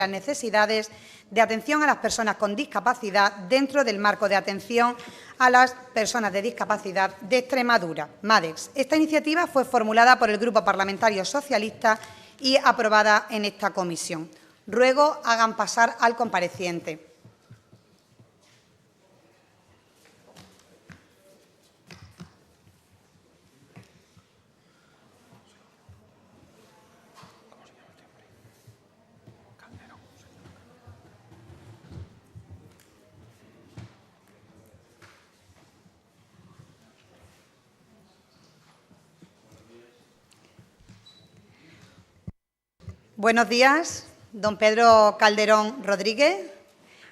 las necesidades de atención a las personas con discapacidad dentro del marco de atención a las personas de discapacidad de Extremadura, MADEX. Esta iniciativa fue formulada por el Grupo Parlamentario Socialista y aprobada en esta comisión. Ruego hagan pasar al compareciente. Buenos días, don Pedro Calderón Rodríguez.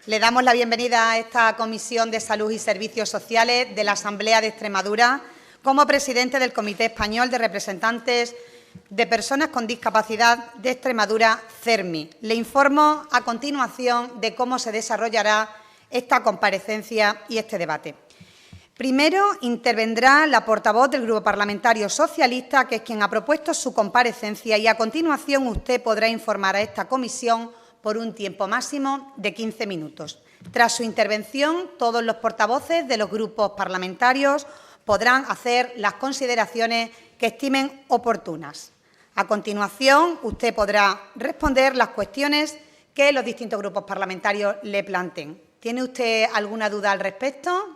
Le damos la bienvenida a esta Comisión de Salud y Servicios Sociales de la Asamblea de Extremadura como presidente del Comité Español de Representantes de Personas con Discapacidad de Extremadura, CERMI. Le informo a continuación de cómo se desarrollará esta comparecencia y este debate. Primero intervendrá la portavoz del Grupo Parlamentario Socialista, que es quien ha propuesto su comparecencia, y a continuación usted podrá informar a esta comisión por un tiempo máximo de 15 minutos. Tras su intervención, todos los portavoces de los grupos parlamentarios podrán hacer las consideraciones que estimen oportunas. A continuación, usted podrá responder las cuestiones que los distintos grupos parlamentarios le planteen. ¿Tiene usted alguna duda al respecto?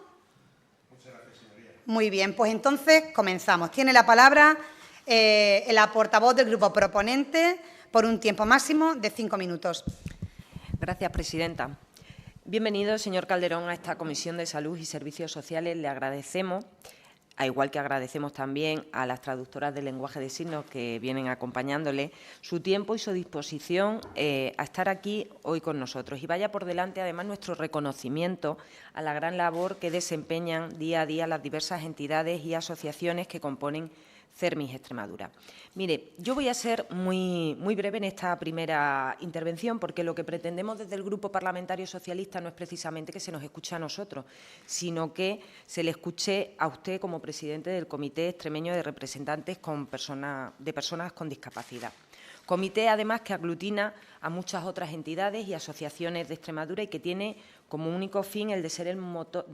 Muy bien, pues entonces comenzamos. Tiene la palabra la portavoz del grupo proponente por un tiempo máximo de 5 minutos. Gracias, presidenta. Bienvenido, señor Calderón, a esta Comisión de Salud y Servicios Sociales. Le agradecemos, a igual que agradecemos también a las traductoras de lenguaje de signos que vienen acompañándole, su tiempo y su disposición a estar aquí hoy con nosotros. Y vaya por delante, además, nuestro reconocimiento a la gran labor que desempeñan día a día las diversas entidades y asociaciones que componen CERMI Extremadura. Mire, yo voy a ser muy breve en esta primera intervención, porque lo que pretendemos desde el Grupo Parlamentario Socialista no es precisamente que se nos escuche a nosotros, sino que se le escuche a usted como presidente del Comité Extremeño de Representantes de Personas con Discapacidad. Comité, además, que aglutina a muchas otras entidades y asociaciones de Extremadura y que tiene como único fin el de ser el motor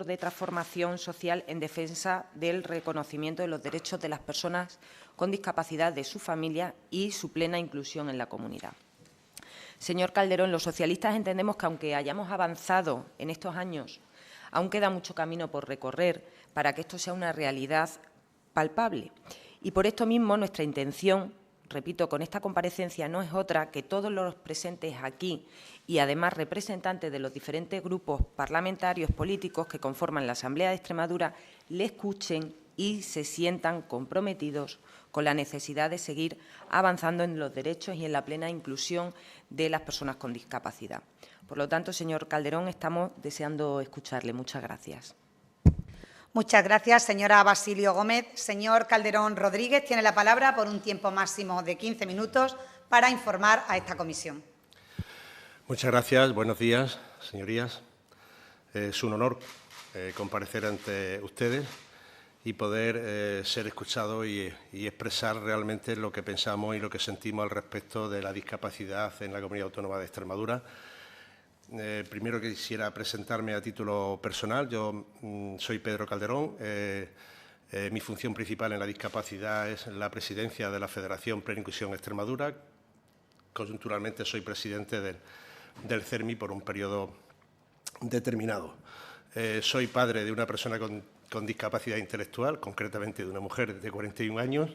de transformación social en defensa del reconocimiento de los derechos de las personas con discapacidad, de su familia y su plena inclusión en la comunidad. Señor Calderón, los socialistas entendemos que, aunque hayamos avanzado en estos años, aún queda mucho camino por recorrer para que esto sea una realidad palpable. Y por esto mismo nuestra intención, repito, con esta comparecencia no es otra que todos los presentes aquí y además representantes de los diferentes grupos parlamentarios políticos que conforman la Asamblea de Extremadura le escuchen y se sientan comprometidos con la necesidad de seguir avanzando en los derechos y en la plena inclusión de las personas con discapacidad. Por lo tanto, señor Calderón, estamos deseando escucharle. Muchas gracias. Muchas gracias, señora Basilio Gómez. Señor Calderón Rodríguez, tiene la palabra por un tiempo máximo de 15 minutos para informar a esta comisión. Muchas gracias. Buenos días, señorías. Es un honor comparecer ante ustedes y poder ser escuchado y expresar realmente lo que pensamos y lo que sentimos al respecto de la discapacidad en la Comunidad Autónoma de Extremadura. Primero quisiera presentarme a título personal. Yo soy Pedro Calderón. Mi función principal en la discapacidad es la presidencia de la Federación Plena Inclusión Extremadura. Coyunturalmente soy presidente del CERMI por un periodo determinado. Soy padre de una persona con discapacidad intelectual, concretamente de una mujer de 41 años.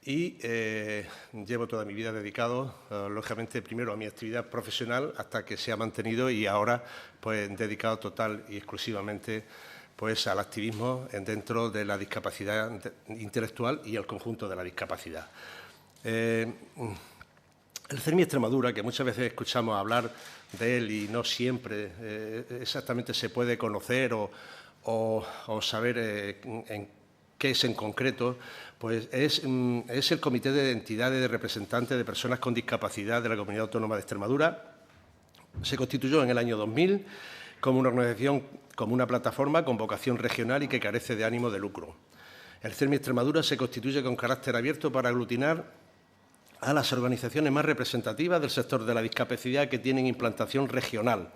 Llevo toda mi vida dedicado, lógicamente, primero a mi actividad profesional hasta que se ha mantenido y ahora pues dedicado total y exclusivamente pues al activismo dentro de la discapacidad intelectual y el conjunto de la discapacidad. El CERMI Extremadura, que muchas veces escuchamos hablar de él y no siempre exactamente se puede conocer o saber en qué es en concreto, pues es el Comité de Entidades de Representantes de Personas con Discapacidad de la Comunidad Autónoma de Extremadura. Se constituyó en el año 2000 como una organización, como una plataforma con vocación regional y que carece de ánimo de lucro. El CERMI Extremadura se constituye con carácter abierto para aglutinar a las organizaciones más representativas del sector de la discapacidad que tienen implantación regional,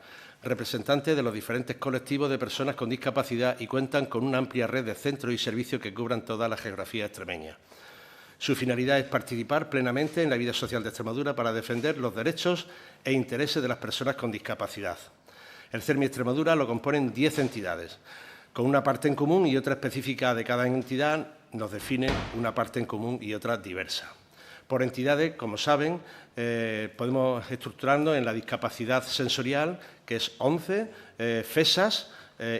representantes de los diferentes colectivos de personas con discapacidad y cuentan con una amplia red de centros y servicios que cubran toda la geografía extremeña. Su finalidad es participar plenamente en la vida social de Extremadura para defender los derechos e intereses de las personas con discapacidad. El CERMI Extremadura lo componen 10 entidades, con una parte en común y otra específica de cada entidad nos define una parte en común y otra diversa. Por entidades, como saben, podemos estructurarnos en la discapacidad sensorial, que es 11, FESAS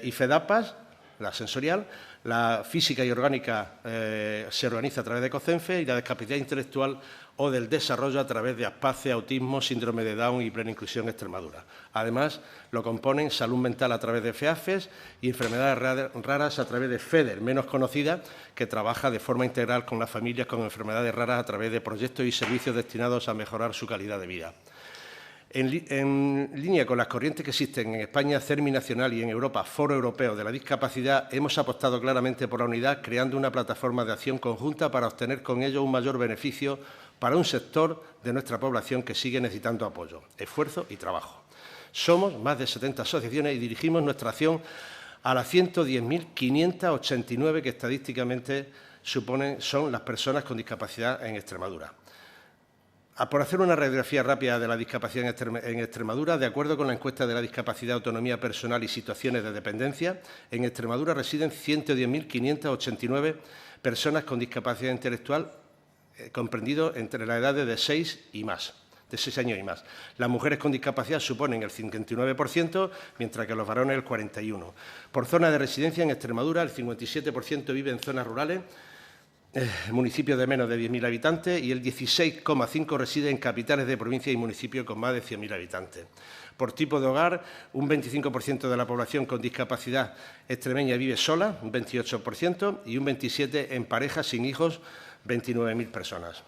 y FEDAPAS, la sensorial, la física y orgánica se organiza a través de COCENFE y la discapacidad intelectual o del desarrollo a través de ASPACE, autismo, síndrome de Down y plena inclusión Extremadura. Además, lo componen salud mental a través de FEAFES y enfermedades raras a través de FEDER, menos conocida, que trabaja de forma integral con las familias con enfermedades raras a través de proyectos y servicios destinados a mejorar su calidad de vida. En línea con las corrientes que existen en España, CERMI Nacional y en Europa, Foro Europeo de la Discapacidad, hemos apostado claramente por la unidad, creando una plataforma de acción conjunta para obtener con ello un mayor beneficio para un sector de nuestra población que sigue necesitando apoyo, esfuerzo y trabajo. Somos más de 70 asociaciones y dirigimos nuestra acción a las 110.589 que estadísticamente son las personas con discapacidad en Extremadura. Por hacer una radiografía rápida de la discapacidad en Extremadura, de acuerdo con la encuesta de la discapacidad, autonomía personal y situaciones de dependencia, en Extremadura residen 110.589 personas con discapacidad intelectual, comprendido entre las edades de 6 años y más. Las mujeres con discapacidad suponen el 59%, mientras que los varones el 41%. Por zona de residencia, en Extremadura el 57% vive en zonas rurales, municipios de menos de 10.000 habitantes y el 16,5% reside en capitales de provincias y municipios con más de 100.000 habitantes. Por tipo de hogar, un 25% de la población con discapacidad extremeña vive sola, un 28%, y un 27% en pareja sin hijos, 29.000 personas.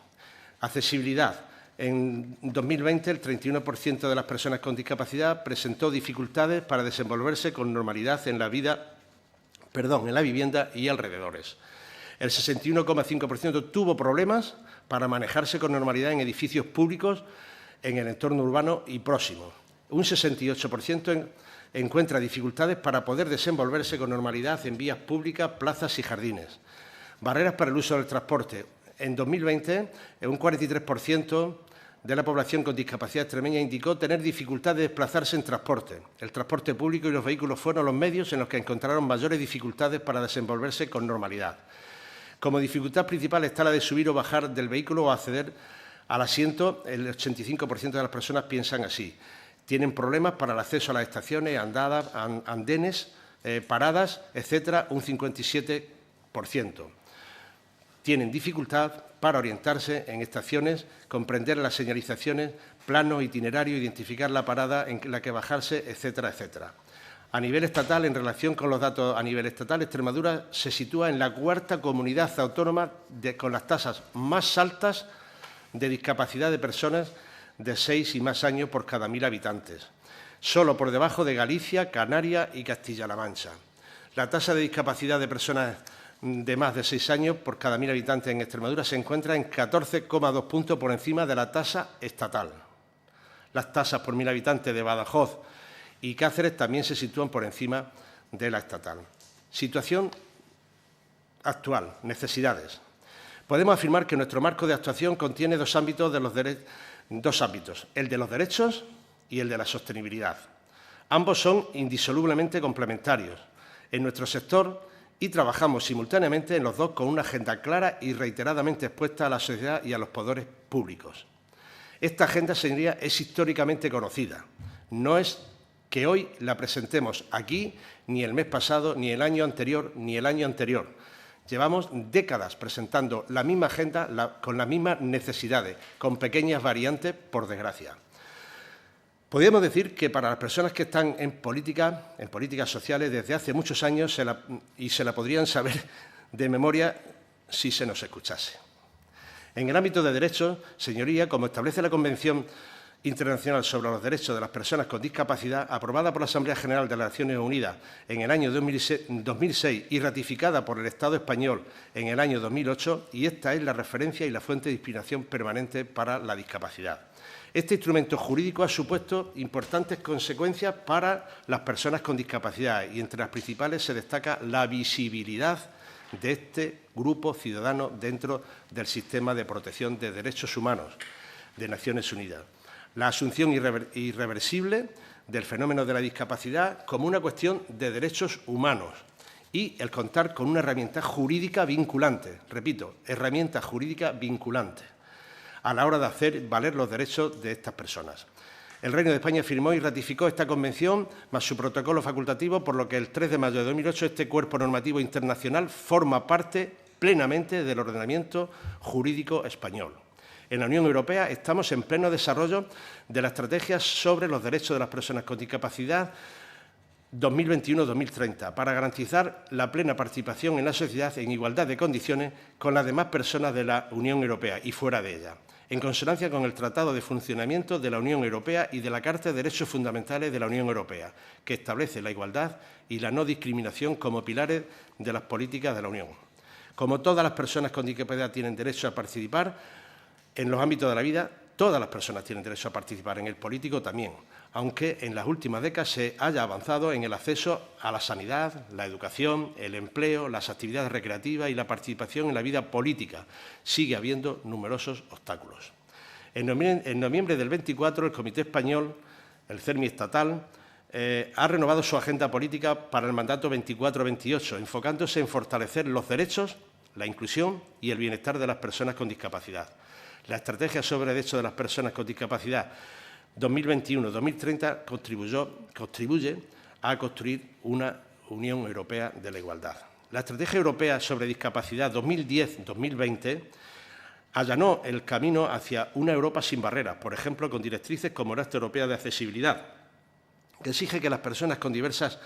Accesibilidad. En 2020, el 31% de las personas con discapacidad presentó dificultades para desenvolverse con normalidad en la vivienda y alrededores. El 61,5% tuvo problemas para manejarse con normalidad en edificios públicos en el entorno urbano y próximo. Un 68% encuentra dificultades para poder desenvolverse con normalidad en vías públicas, plazas y jardines. Barreras para el uso del transporte. En 2020, un 43% de la población con discapacidad extremeña indicó tener dificultad de desplazarse en transporte. El transporte público y los vehículos fueron los medios en los que encontraron mayores dificultades para desenvolverse con normalidad. Como dificultad principal está la de subir o bajar del vehículo o acceder al asiento. El 85% de las personas piensan así. Tienen problemas para el acceso a las estaciones, andadas, andenes, paradas, etcétera, un 57%. Tienen dificultad para orientarse en estaciones, comprender las señalizaciones, planos, itinerarios, identificar la parada en la que bajarse, etcétera, etcétera. A nivel estatal, en relación con los datos a nivel estatal, Extremadura se sitúa en la 4ª comunidad autónoma con las tasas más altas de discapacidad de personas de 6 y más años por cada 1.000 habitantes, solo por debajo de Galicia, Canarias y Castilla-La Mancha. La tasa de discapacidad de personas de más de 6 años por cada 1.000 habitantes en Extremadura se encuentra en 14,2 puntos por encima de la tasa estatal. Las tasas por 1.000 habitantes de Badajoz y Cáceres también se sitúan por encima de la estatal. Situación actual, necesidades. Podemos afirmar que nuestro marco de actuación contiene dos ámbitos, el de los derechos y el de la sostenibilidad. Ambos son indisolublemente complementarios en nuestro sector y trabajamos simultáneamente en los dos con una agenda clara y reiteradamente expuesta a la sociedad y a los poderes públicos. Esta agenda, señoría, es históricamente conocida. No es que hoy la presentemos aquí, ni el mes pasado, ni el año anterior, ni el año anterior. Llevamos décadas presentando la misma agenda con las mismas necesidades, con pequeñas variantes, por desgracia. Podríamos decir que para las personas que están en políticas sociales desde hace muchos años se la podrían saber de memoria si se nos escuchase. En el ámbito de derechos, señoría, como establece la Convención internacional sobre los derechos de las personas con discapacidad, aprobada por la Asamblea General de las Naciones Unidas en el año 2006 y ratificada por el Estado español en el año 2008, y esta es la referencia y la fuente de inspiración permanente para la discapacidad. Este instrumento jurídico ha supuesto importantes consecuencias para las personas con discapacidad y entre las principales se destaca la visibilidad de este grupo ciudadano dentro del sistema de protección de derechos humanos de Naciones Unidas. La asunción irreversible del fenómeno de la discapacidad como una cuestión de derechos humanos y el contar con una herramienta jurídica vinculante, repito, herramienta jurídica vinculante, a la hora de hacer valer los derechos de estas personas. El Reino de España firmó y ratificó esta convención más su protocolo facultativo, por lo que el 3 de mayo de 2008 este cuerpo normativo internacional forma parte plenamente del ordenamiento jurídico español. En la Unión Europea estamos en pleno desarrollo de la estrategia sobre los derechos de las personas con discapacidad 2021-2030 para garantizar la plena participación en la sociedad en igualdad de condiciones con las demás personas de la Unión Europea y fuera de ella, en consonancia con el Tratado de Funcionamiento de la Unión Europea y de la Carta de Derechos Fundamentales de la Unión Europea, que establece la igualdad y la no discriminación como pilares de las políticas de la Unión. Como todas las personas con discapacidad tienen derecho a participar en los ámbitos de la vida, todas las personas tienen derecho a participar en el político también, aunque en las últimas décadas se haya avanzado en el acceso a la sanidad, la educación, el empleo, las actividades recreativas y la participación en la vida política. Sigue habiendo numerosos obstáculos. En noviembre del 24, el Comité Español, el CERMI estatal, ha renovado su agenda política para el mandato 24-28, enfocándose en fortalecer los derechos, la inclusión y el bienestar de las personas con discapacidad. La estrategia sobre derechos de las personas con discapacidad 2021-2030 contribuye a construir una Unión Europea de la igualdad. La Estrategia Europea sobre Discapacidad 2010-2020 allanó el camino hacia una Europa sin barreras, por ejemplo, con directrices como la Red Europea de Accesibilidad, que exige que las personas con diversas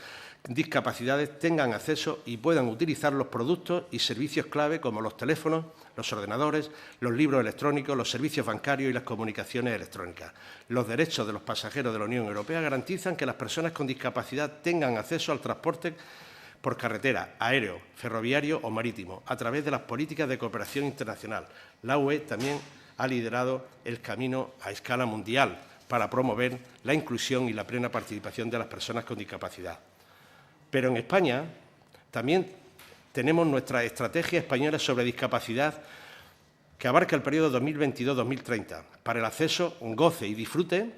discapacidades tengan acceso y puedan utilizar los productos y servicios clave como los teléfonos, los ordenadores, los libros electrónicos, los servicios bancarios y las comunicaciones electrónicas. Los derechos de los pasajeros de la Unión Europea garantizan que las personas con discapacidad tengan acceso al transporte por carretera, aéreo, ferroviario o marítimo, a través de las políticas de cooperación internacional. La UE también ha liderado el camino a escala mundial para promover la inclusión y la plena participación de las personas con discapacidad. Pero en España también tenemos nuestra Estrategia Española sobre Discapacidad, que abarca el periodo 2022-2030, para el acceso, goce y disfrute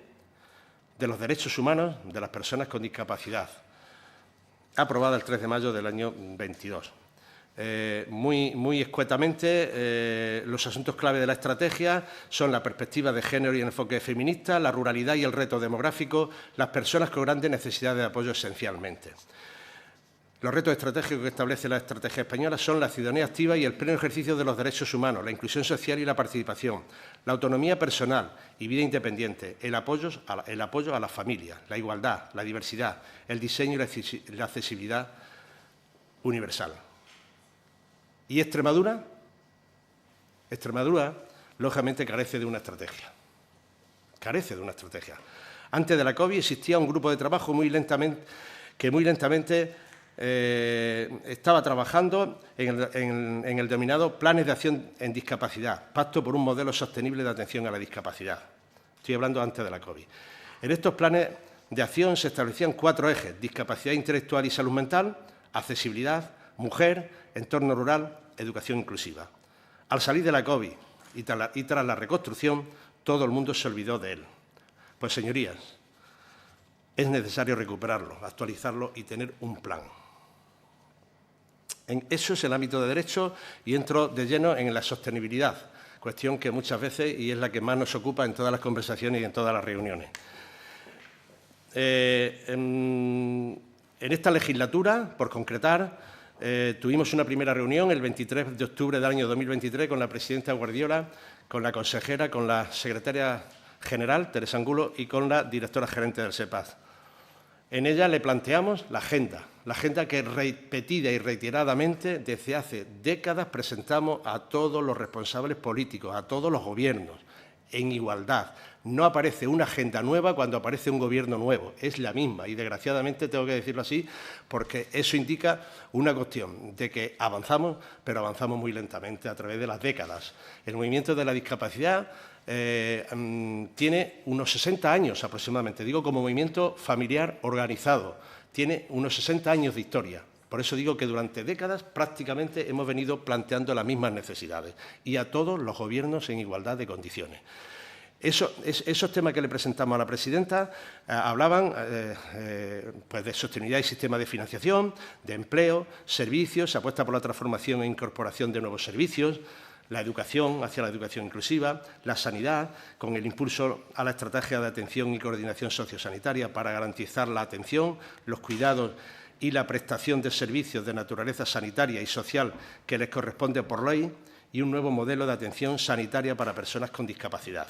de los derechos humanos de las personas con discapacidad, aprobada el 3 de mayo del año 22. Muy escuetamente, los asuntos clave de la estrategia son la perspectiva de género y el enfoque feminista, la ruralidad y el reto demográfico, las personas con grandes necesidades de apoyo esencialmente. Los retos estratégicos que establece la estrategia española son la ciudadanía activa y el pleno ejercicio de los derechos humanos, la inclusión social y la participación, la autonomía personal y vida independiente, el apoyo a las familias, la igualdad, la diversidad, el diseño y la accesibilidad universal. ¿Y Extremadura? Extremadura, lógicamente, carece de una estrategia. Carece de una estrategia. Antes de la COVID existía un grupo de trabajo que muy lentamente estaba trabajando en el denominado Planes de Acción en Discapacidad, Pacto por un Modelo Sostenible de Atención a la Discapacidad. Estoy hablando antes de la COVID. En estos planes de acción se establecían 4 ejes: discapacidad intelectual y salud mental, accesibilidad, mujer, entorno rural, educación inclusiva. Al salir de la COVID y tras la reconstrucción, todo el mundo se olvidó de él. Pues, señorías, es necesario recuperarlo, actualizarlo y tener un plan. Eso es el ámbito de derecho y entro de lleno en la sostenibilidad, cuestión que muchas veces y es la que más nos ocupa en todas las conversaciones y en todas las reuniones. En esta legislatura, por concretar, tuvimos una primera reunión el 23 de octubre del año 2023 con la presidenta Guardiola, con la consejera, con la secretaria general, Teresa Angulo, y con la directora gerente del SEPAZ. En ella le planteamos la agenda que repetida y reiteradamente desde hace décadas presentamos a todos los responsables políticos, a todos los gobiernos, en igualdad. No aparece una agenda nueva cuando aparece un gobierno nuevo, es la misma y desgraciadamente tengo que decirlo así porque eso indica una cuestión de que avanzamos, pero avanzamos muy lentamente a través de las décadas. El movimiento de la discapacidad tiene unos 60 años aproximadamente, digo como movimiento familiar organizado, tiene unos 60 años de historia. Por eso digo que durante décadas prácticamente hemos venido planteando las mismas necesidades y a todos los gobiernos en igualdad de condiciones. Esos temas que le presentamos a la presidenta hablaban pues de sostenibilidad y sistema de financiación, de empleo, servicios, se apuesta por la transformación e incorporación de nuevos servicios, la educación hacia la educación inclusiva, la sanidad, con el impulso a la estrategia de atención y coordinación sociosanitaria para garantizar la atención, los cuidados y la prestación de servicios de naturaleza sanitaria y social que les corresponde por ley y un nuevo modelo de atención sanitaria para personas con discapacidad.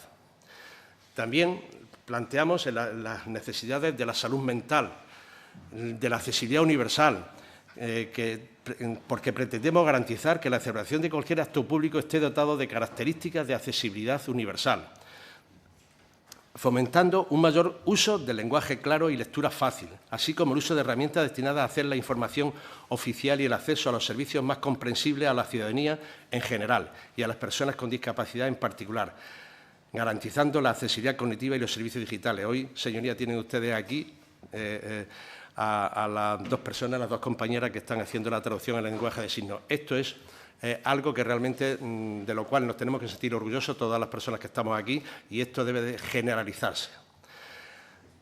También planteamos las necesidades de la salud mental, de la accesibilidad universal, porque pretendemos garantizar que la celebración de cualquier acto público esté dotado de características de accesibilidad universal, fomentando un mayor uso del lenguaje claro y lectura fácil, así como el uso de herramientas destinadas a hacer la información oficial y el acceso a los servicios más comprensibles a la ciudadanía en general y a las personas con discapacidad en particular, garantizando la accesibilidad cognitiva y los servicios digitales. Hoy, señoría, tienen ustedes aquí a las dos personas, las dos compañeras que están haciendo la traducción al lenguaje de signos. Esto es algo que realmente, de lo cual nos tenemos que sentir orgullosos todas las personas que estamos aquí y esto debe de generalizarse.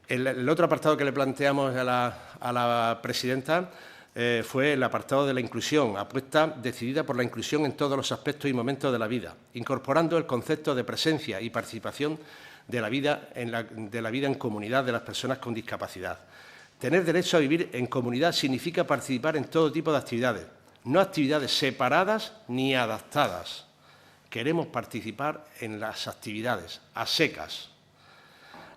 El otro apartado que le planteamos a la presidenta fue el apartado de la inclusión, apuesta decidida por la inclusión en todos los aspectos y momentos de la vida, incorporando el concepto de presencia y participación de la vida en comunidad de las personas con discapacidad. Tener derecho a vivir en comunidad significa participar en todo tipo de actividades, no actividades separadas ni adaptadas. Queremos participar en las actividades a secas,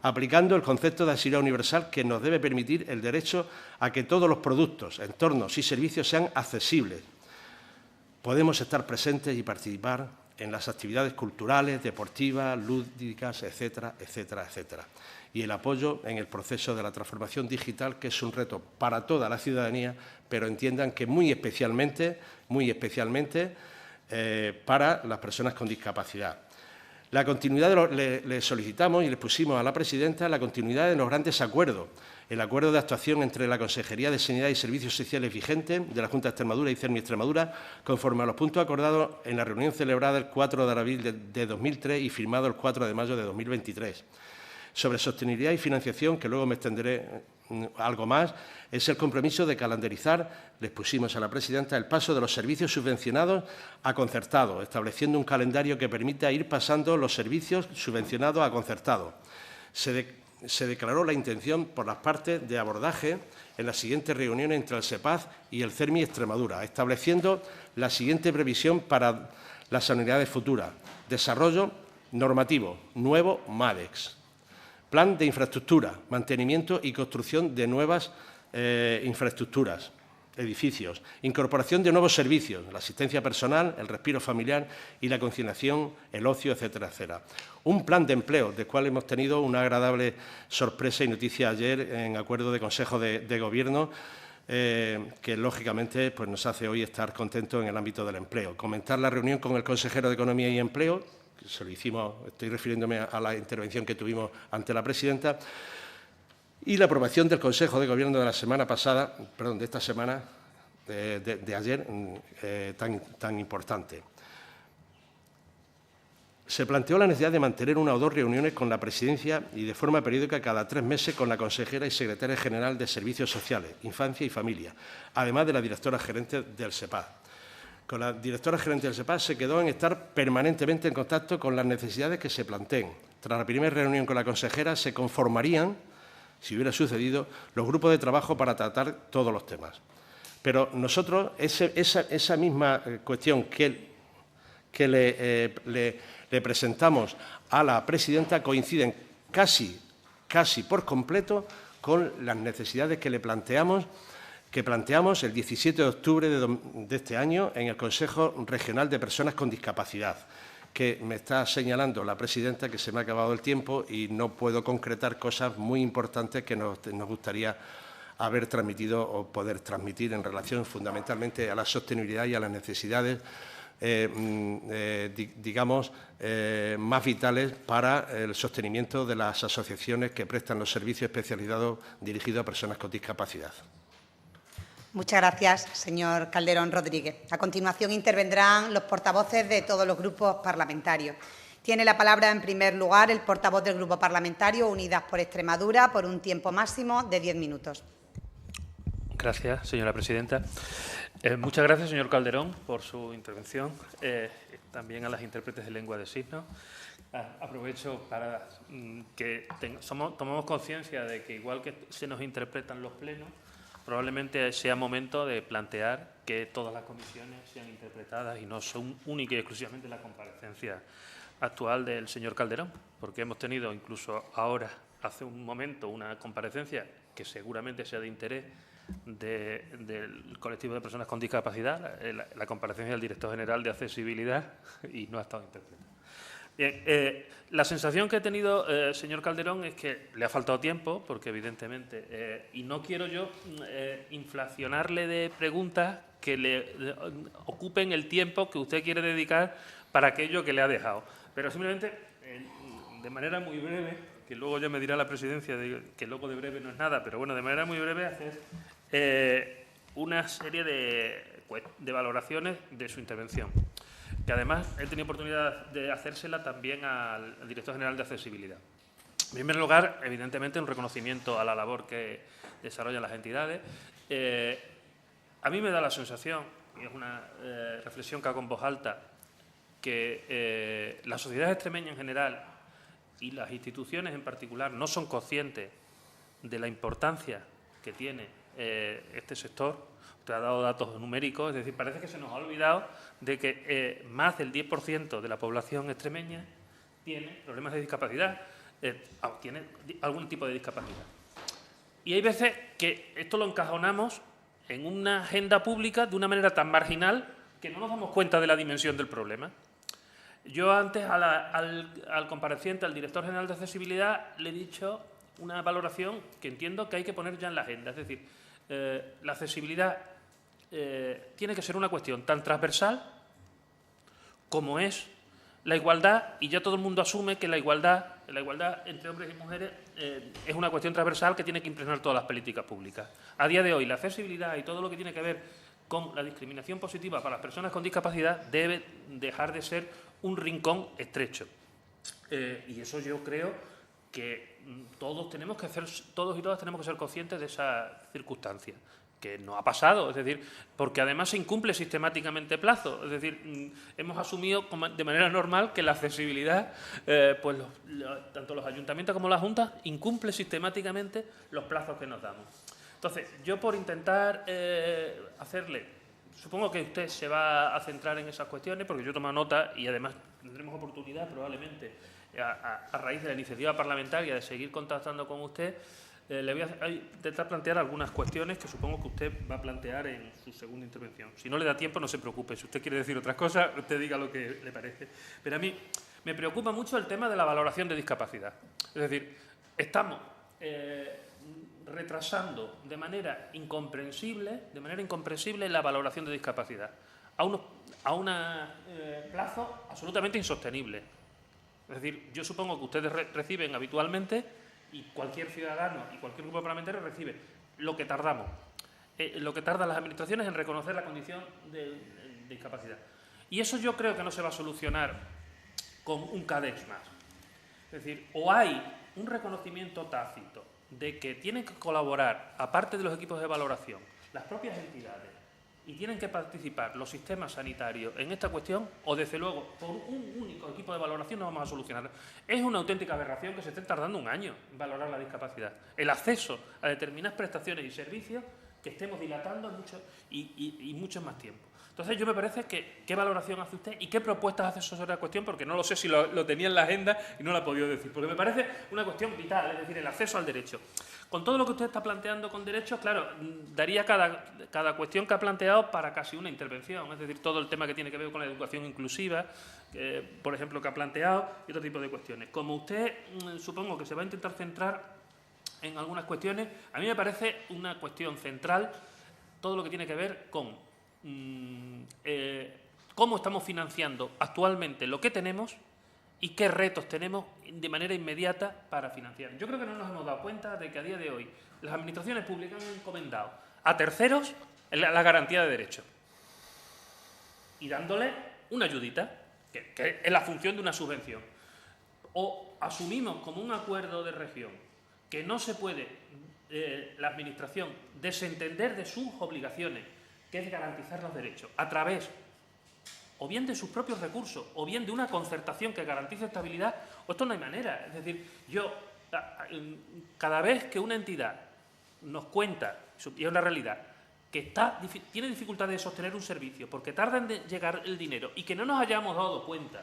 aplicando el concepto de accesibilidad universal que nos debe permitir el derecho a que todos los productos, entornos y servicios sean accesibles. Podemos estar presentes y participar en las actividades culturales, deportivas, lúdicas, etcétera, etcétera, etcétera. Y el apoyo en el proceso de la transformación digital, que es un reto para toda la ciudadanía, pero entiendan que muy especialmente para las personas con discapacidad. La continuidad le solicitamos y le pusimos a la presidenta la continuidad de los grandes acuerdos. El acuerdo de actuación entre la Consejería de Sanidad y Servicios Sociales vigente de la Junta de Extremadura y CERMI Extremadura, conforme a los puntos acordados en la reunión celebrada el 4 de abril de 2003 y firmado el 4 de mayo de 2023. Sobre sostenibilidad y financiación, que luego me extenderé algo más, es el compromiso de calendarizar, les pusimos a la presidenta, el paso de los servicios subvencionados a concertados, estableciendo un calendario que permita ir pasando los servicios subvencionados a concertados. Se declaró la intención por las partes de abordaje en la siguiente reunión entre el SEPAZ y el CERMI Extremadura, estableciendo la siguiente previsión para las sanidades futuras. Desarrollo normativo, nuevo MADEX. Plan de infraestructura, mantenimiento y construcción de nuevas infraestructuras, edificios. Incorporación de nuevos servicios, la asistencia personal, el respiro familiar y la conciliación, el ocio, etcétera, etcétera. Un plan de empleo, del cual hemos tenido una agradable sorpresa y noticia ayer en acuerdo de Consejo de Gobierno, que lógicamente pues, nos hace hoy estar contentos en el ámbito del empleo. Comentar la reunión con el consejero de Economía y Empleo, se lo hicimos, estoy refiriéndome a la intervención que tuvimos ante la presidenta, y la aprobación del Consejo de Gobierno de la semana pasada, perdón, de esta semana, de ayer, tan importante. Se planteó la necesidad de mantener una o dos reuniones con la presidencia y de forma periódica cada 3 meses con la consejera y secretaria general de Servicios Sociales, Infancia y Familia, además de la directora gerente del SEPAZ. Con la directora gerente del SEPAZ se quedó en estar permanentemente en contacto con las necesidades que se planteen. Tras la primera reunión con la consejera se conformarían, si hubiera sucedido, los grupos de trabajo para tratar todos los temas. Pero nosotros, esa misma cuestión que le presentamos a la presidenta coinciden casi por completo con las necesidades que planteamos el 17 de octubre de este año en el Consejo Regional de Personas con Discapacidad. que me está señalando la presidenta que se me ha acabado el tiempo y no puedo concretar cosas muy importantes que nos gustaría haber transmitido o poder transmitir en relación fundamentalmente a la sostenibilidad y a las necesidades digamos, más vitales para el sostenimiento de las asociaciones que prestan los servicios especializados dirigidos a personas con discapacidad. Muchas gracias, señor Calderón Rodríguez. A continuación intervendrán los portavoces de todos los grupos parlamentarios. Tiene la palabra, en primer lugar, el portavoz del Grupo Parlamentario Unidas por Extremadura, por un tiempo máximo de 10 minutos. Gracias, señora presidenta. Muchas gracias, señor Calderón, por su intervención. También a las intérpretes de lengua de signos. Aprovecho para que tomemos conciencia de que, igual que se nos interpretan los plenos, probablemente sea momento de plantear que todas las comisiones sean interpretadas y no son única y exclusivamente la comparecencia actual del señor Calderón, porque hemos tenido incluso ahora, hace un momento, una comparecencia que seguramente sea de interés del colectivo de personas con discapacidad, la comparecencia del director general de accesibilidad, y no ha estado interpretada. Bien, la sensación que he tenido, señor Calderón, es que le ha faltado tiempo, porque evidentemente, y no quiero yo inflacionarle de preguntas que le ocupen el tiempo que usted quiere dedicar para aquello que le ha dejado. Pero simplemente, de manera muy breve, que luego ya me dirá la presidencia que luego de breve no es nada, pero bueno, de manera muy breve hacer una serie de valoraciones de su intervención, que además he tenido oportunidad de hacérsela también al director general de accesibilidad. En primer lugar, evidentemente, un reconocimiento a la labor que desarrollan las entidades. A mí me da la sensación, y es una reflexión que hago en voz alta, que la sociedad extremeña en general y las instituciones en particular no son conscientes de la importancia que tiene este sector. Usted ha dado datos numéricos, es decir, parece que se nos ha olvidado de que más del 10% de la población extremeña tiene problemas de discapacidad, tiene algún tipo de discapacidad. Y hay veces que esto lo encajonamos en una agenda pública de una manera tan marginal que no nos damos cuenta de la dimensión del problema. Yo antes al compareciente, al director general de accesibilidad, le he dicho una valoración que entiendo que hay que poner ya en la agenda. Es decir, la accesibilidad tiene que ser una cuestión tan transversal como es la igualdad, y ya todo el mundo asume que la igualdad entre hombres y mujeres es una cuestión transversal que tiene que impregnar todas las políticas públicas. A día de hoy, la accesibilidad y todo lo que tiene que ver con la discriminación positiva para las personas con discapacidad debe dejar de ser un rincón estrecho. Y eso yo creo que todos y todas tenemos que ser conscientes de esa circunstancia, que no ha pasado, es decir, porque además se incumple sistemáticamente plazo. Es decir, hemos asumido de manera normal que la accesibilidad, pues tanto los ayuntamientos como las juntas, incumple sistemáticamente los plazos que nos damos. Entonces, yo por intentar hacerle, supongo que usted se va a centrar en esas cuestiones, porque yo tomo nota y además tendremos oportunidad probablemente a raíz de la iniciativa parlamentaria de seguir contactando con usted. Le voy a intentar plantear algunas cuestiones que supongo que usted va a plantear en su segunda intervención. Si no le da tiempo, no se preocupe. Si usted quiere decir otras cosas, usted diga lo que le parece. Pero a mí me preocupa mucho el tema de la valoración de discapacidad. Es decir, estamos retrasando de manera incomprensible la valoración de discapacidad a un plazo absolutamente insostenible. Es decir, yo supongo que ustedes reciben habitualmente, y cualquier ciudadano y cualquier grupo parlamentario recibe lo que tardamos, lo que tardan las administraciones en reconocer la condición de discapacidad. Y eso yo creo que no se va a solucionar con un CADEX más. Es decir, o hay un reconocimiento tácito de que tienen que colaborar, aparte de los equipos de valoración, las propias entidades, y tienen que participar los sistemas sanitarios en esta cuestión, o desde luego por un único equipo de valoración no vamos a solucionar. Es una auténtica aberración que se esté tardando un año en valorar la discapacidad. El acceso a determinadas prestaciones y servicios que estemos dilatando mucho y mucho más tiempo. Entonces, yo me parece que qué valoración hace usted y qué propuestas hace sobre la cuestión, porque no lo sé si lo tenía en la agenda y no lo ha podido decir, porque me parece una cuestión vital, es decir, el acceso al derecho. Con todo lo que usted está planteando con derechos, claro, daría cada cuestión que ha planteado para casi una intervención, es decir, todo el tema que tiene que ver con la educación inclusiva, por ejemplo, que ha planteado, y otro tipo de cuestiones. Como usted, supongo que se va a intentar centrar en algunas cuestiones, a mí me parece una cuestión central todo lo que tiene que ver con cómo estamos financiando actualmente lo que tenemos y qué retos tenemos de manera inmediata para financiar. Yo creo que no nos hemos dado cuenta de que a día de hoy las administraciones públicas han encomendado a terceros la garantía de derechos y dándole una ayudita, que es la función de una subvención. O asumimos como un acuerdo de región que no se puede la Administración desentender de sus obligaciones, que es garantizar los derechos, a través o bien de sus propios recursos, o bien de una concertación que garantice estabilidad, o esto no hay manera. Es decir, cada vez que una entidad nos cuenta, y es una realidad, que tiene dificultades de sostener un servicio porque tarda en llegar el dinero y que no nos hayamos dado cuenta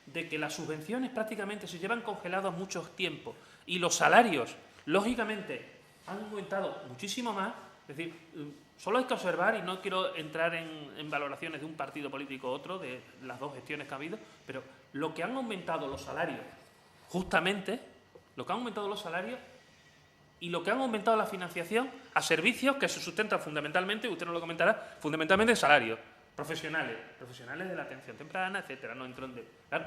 de que las subvenciones prácticamente se llevan congeladas mucho tiempo y los salarios, lógicamente, han aumentado muchísimo más, es decir, solo hay que observar, y no quiero entrar en valoraciones de un partido político u otro, de las dos gestiones que ha habido, pero lo que han aumentado los salarios, justamente, lo que han aumentado los salarios y lo que han aumentado la financiación a servicios que se sustentan fundamentalmente, usted nos lo comentará, fundamentalmente en salarios, profesionales de la atención temprana, etcétera. No entro en... Claro,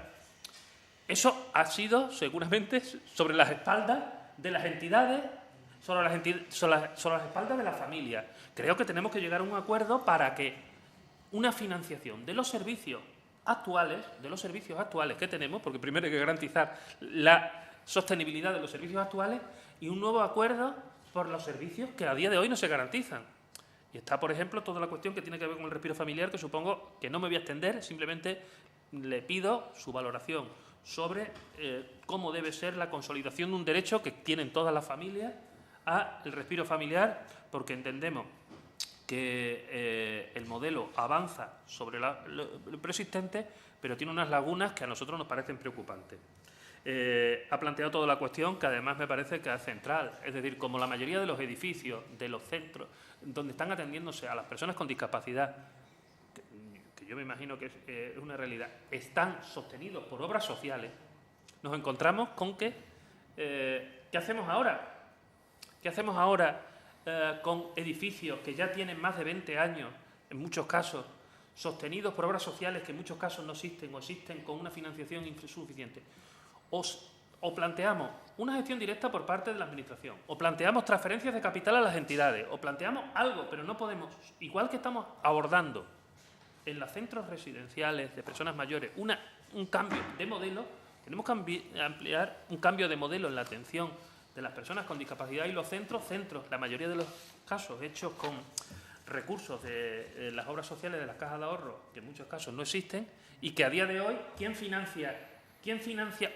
eso ha sido seguramente sobre las espaldas de las entidades, sobre las espaldas de la familia. Creo que tenemos que llegar a un acuerdo para que una financiación de los servicios actuales que tenemos, porque primero hay que garantizar la sostenibilidad de los servicios actuales, y un nuevo acuerdo por los servicios que a día de hoy no se garantizan. Y está, por ejemplo, toda la cuestión que tiene que ver con el respiro familiar, que supongo que no me voy a extender, simplemente le pido su valoración sobre cómo debe ser la consolidación de un derecho que tienen todas las familias al respiro familiar, porque entendemos que el modelo avanza sobre lo preexistente, pero tiene unas lagunas que a nosotros nos parecen preocupantes. Ha planteado toda la cuestión que además me parece que es central, es decir, como la mayoría de los edificios, de los centros, donde están atendiéndose a las personas con discapacidad, que yo me imagino que es una realidad, están sostenidos por obras sociales, nos encontramos con que, ¿qué hacemos ahora? ¿Qué hacemos ahora con edificios que ya tienen más de 20 años, en muchos casos, sostenidos por obras sociales que en muchos casos no existen o existen con una financiación insuficiente? O planteamos una gestión directa por parte de la Administración, o planteamos transferencias de capital a las entidades, o planteamos algo, pero no podemos, igual que estamos abordando en los centros residenciales de personas mayores un cambio de modelo, tenemos que ampliar un cambio de modelo en la atención de las personas con discapacidad, y los centros, la mayoría de los casos hechos con recursos de las obras sociales de las cajas de ahorro, que en muchos casos no existen, y que a día de hoy, ¿quién financia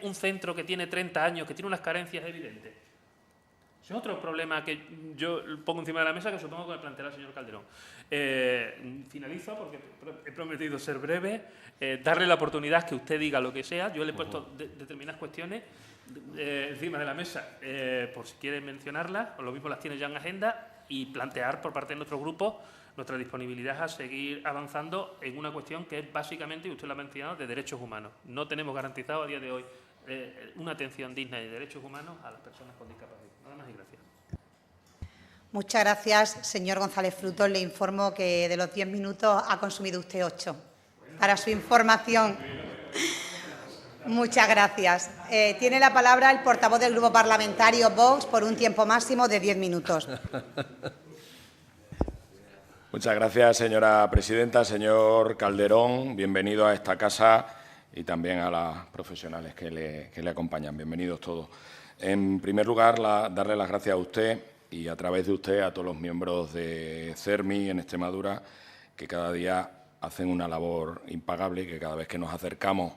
un centro que tiene 30 años, que tiene unas carencias evidentes? Ese es otro problema que yo pongo encima de la mesa, que supongo que me planteará el señor Calderón. Finalizo porque he prometido ser breve, darle la oportunidad que usted diga lo que sea. Yo le he puesto determinadas cuestiones encima de la mesa, por si quiere mencionarlas, o lo mismo las tiene ya en agenda, y plantear por parte de nuestro grupo nuestra disponibilidad a seguir avanzando en una cuestión que es básicamente, y usted lo ha mencionado, de derechos humanos. No tenemos garantizado a día de hoy una atención digna de derechos humanos a las personas con discapacidad. Nada más y gracias. Muchas gracias, señor González Frutos. Le informo que de los 10 minutos ha consumido usted 8. Para su información. Muchas gracias. Tiene la palabra el portavoz del Grupo Parlamentario Vox por un tiempo máximo de 10 minutos. Muchas gracias, señora presidenta. Señor Calderón, bienvenido a esta casa, y también a las profesionales que le acompañan. Bienvenidos todos. En primer lugar, darle las gracias a usted y, a través de usted, a todos los miembros de CERMI en Extremadura, que cada día hacen una labor impagable y que cada vez que nos acercamos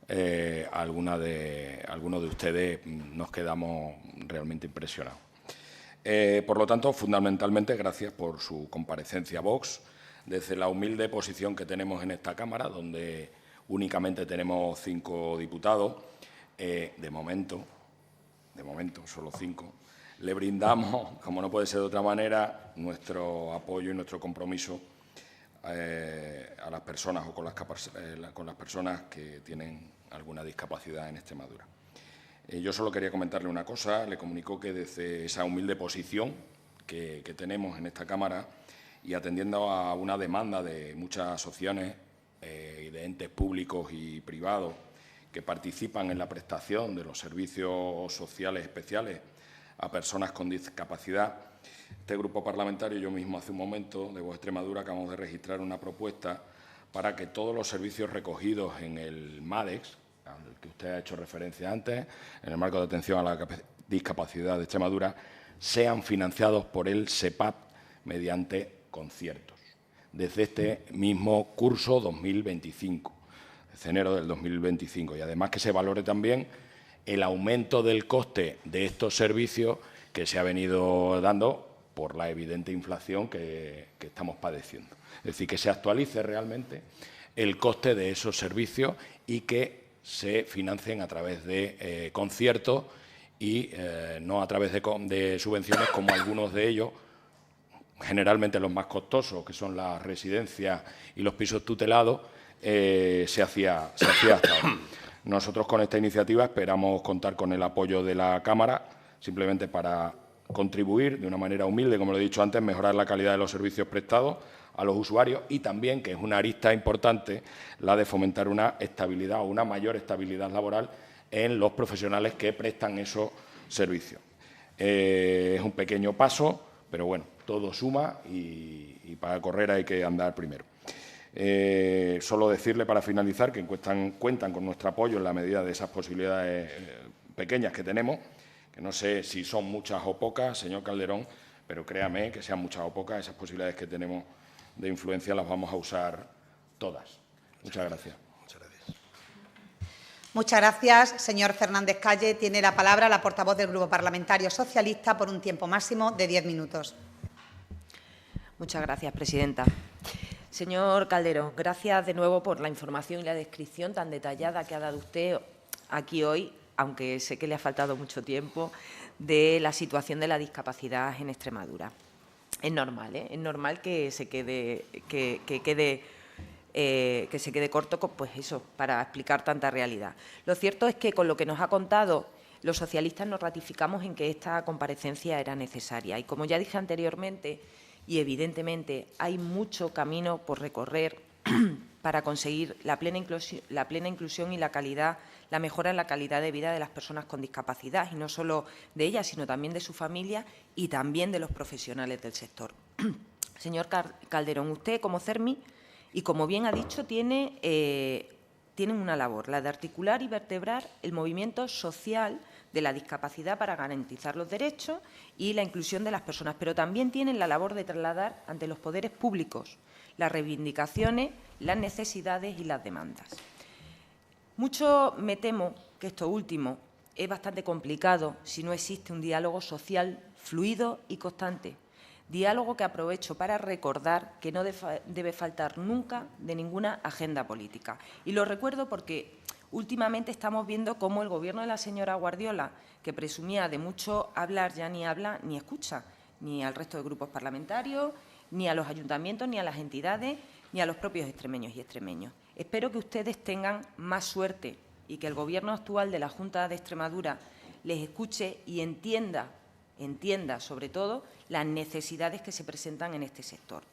a alguno de ustedes nos quedamos realmente impresionados. Por lo tanto, fundamentalmente, gracias por su comparecencia a Vox. Desde la humilde posición que tenemos en esta Cámara, donde únicamente tenemos 5 diputados, de momento, solo 5, le brindamos, como no puede ser de otra manera, nuestro apoyo y nuestro compromiso a las personas o con las personas que tienen alguna discapacidad en Extremadura. Yo solo quería comentarle una cosa. Le comunico que desde esa humilde posición que tenemos en esta Cámara y atendiendo a una demanda de muchas asociaciones y de entes públicos y privados que participan en la prestación de los servicios sociales especiales a personas con discapacidad, este grupo parlamentario y yo mismo hace un momento de Vox Extremadura acabamos de registrar una propuesta para que todos los servicios recogidos en el MADEX, al que usted ha hecho referencia antes, en el marco de atención a la discapacidad de Extremadura, sean financiados por el SEPAP mediante conciertos, desde este mismo curso 2025, desde enero del 2025. Y además que se valore también el aumento del coste de estos servicios que se ha venido dando por la evidente inflación que estamos padeciendo. Es decir, que se actualice realmente el coste de esos servicios y que se financien a través de conciertos y no a través de subvenciones como algunos de ellos, generalmente los más costosos, que son las residencias y los pisos tutelados, se hacía hasta ahora. Nosotros con esta iniciativa esperamos contar con el apoyo de la Cámara, simplemente para contribuir de una manera humilde, como lo he dicho antes, mejorar la calidad de los servicios prestados a los usuarios y también, que es una arista importante, la de fomentar una estabilidad o una mayor estabilidad laboral en los profesionales que prestan esos servicios. Es un pequeño paso, pero bueno, todo suma y para correr hay que andar primero. Solo decirle para finalizar que cuentan con nuestro apoyo en la medida de esas posibilidades pequeñas que tenemos, que no sé si son muchas o pocas, señor Calderón, pero créame que sean muchas o pocas, esas posibilidades que tenemos de influencia las vamos a usar todas. Muchas gracias. Muchas gracias, señor Fernández Calle. Tiene la palabra la portavoz del Grupo Parlamentario Socialista por un tiempo máximo de 10 minutos. Muchas gracias, presidenta. Señor Calderón, gracias de nuevo por la información y la descripción tan detallada que ha dado usted aquí hoy, aunque sé que le ha faltado mucho tiempo, de la situación de la discapacidad en Extremadura. Es normal, Es normal que se quede corto, pues eso, para explicar tanta realidad. Lo cierto es que con lo que nos ha contado, los socialistas nos ratificamos en que esta comparecencia era necesaria. Y como ya dije anteriormente, y evidentemente hay mucho camino por recorrer para conseguir la plena inclusión y la mejora en la calidad de vida de las personas con discapacidad, y no solo de ellas, sino también de su familia y también de los profesionales del sector. Señor Calderón, usted como CERMI, y como bien ha dicho, tiene una labor, la de articular y vertebrar el movimiento social de la discapacidad para garantizar los derechos y la inclusión de las personas, pero también tienen la labor de trasladar ante los poderes públicos las reivindicaciones, las necesidades y las demandas. Mucho me temo que esto último es bastante complicado si no existe un diálogo social fluido y constante. Diálogo que aprovecho para recordar que no debe faltar nunca de ninguna agenda política. Y lo recuerdo porque últimamente estamos viendo cómo el Gobierno de la señora Guardiola, que presumía de mucho hablar, ya ni habla ni escucha, ni al resto de grupos parlamentarios, ni a los ayuntamientos, ni a las entidades, ni a los propios extremeños y extremeños. Espero que ustedes tengan más suerte y que el Gobierno actual de la Junta de Extremadura les escuche y entienda sobre todo las necesidades que se presentan en este sector.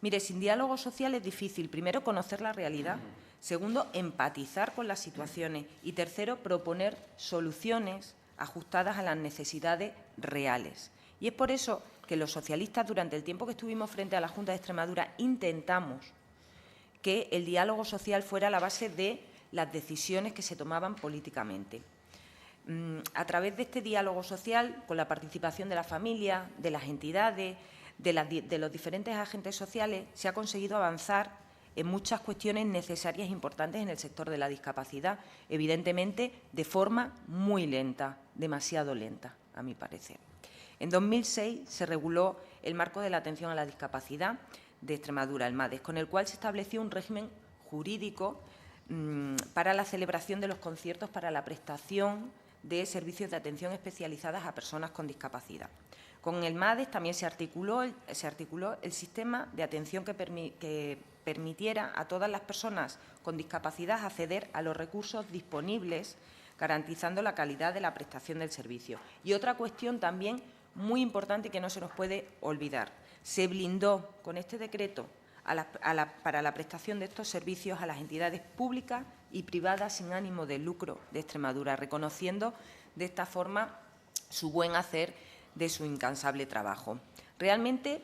Mire, sin diálogo social es difícil, primero, conocer la realidad, segundo, empatizar con las situaciones y tercero, proponer soluciones ajustadas a las necesidades reales. Y es por eso que los socialistas, durante el tiempo que estuvimos frente a la Junta de Extremadura, intentamos que el diálogo social fuera la base de las decisiones que se tomaban políticamente. A través de este diálogo social, con la participación de la familia, de las entidades, de los diferentes agentes sociales, se ha conseguido avanzar en muchas cuestiones necesarias e importantes en el sector de la discapacidad, evidentemente de forma muy lenta, demasiado lenta, a mi parecer. En 2006 se reguló el marco de la atención a la discapacidad de Extremadura, el MADES, con el cual se estableció un régimen jurídico para la celebración de los conciertos para la prestación de servicios de atención especializadas a personas con discapacidad. Con el MADES también se articuló el sistema de atención que permitiera a todas las personas con discapacidad acceder a los recursos disponibles, garantizando la calidad de la prestación del servicio. Y otra cuestión también muy importante y que no se nos puede olvidar. Se blindó con este decreto para la prestación de estos servicios a las entidades públicas y privadas sin ánimo de lucro de Extremadura, reconociendo de esta forma su buen hacer de su incansable trabajo. Realmente,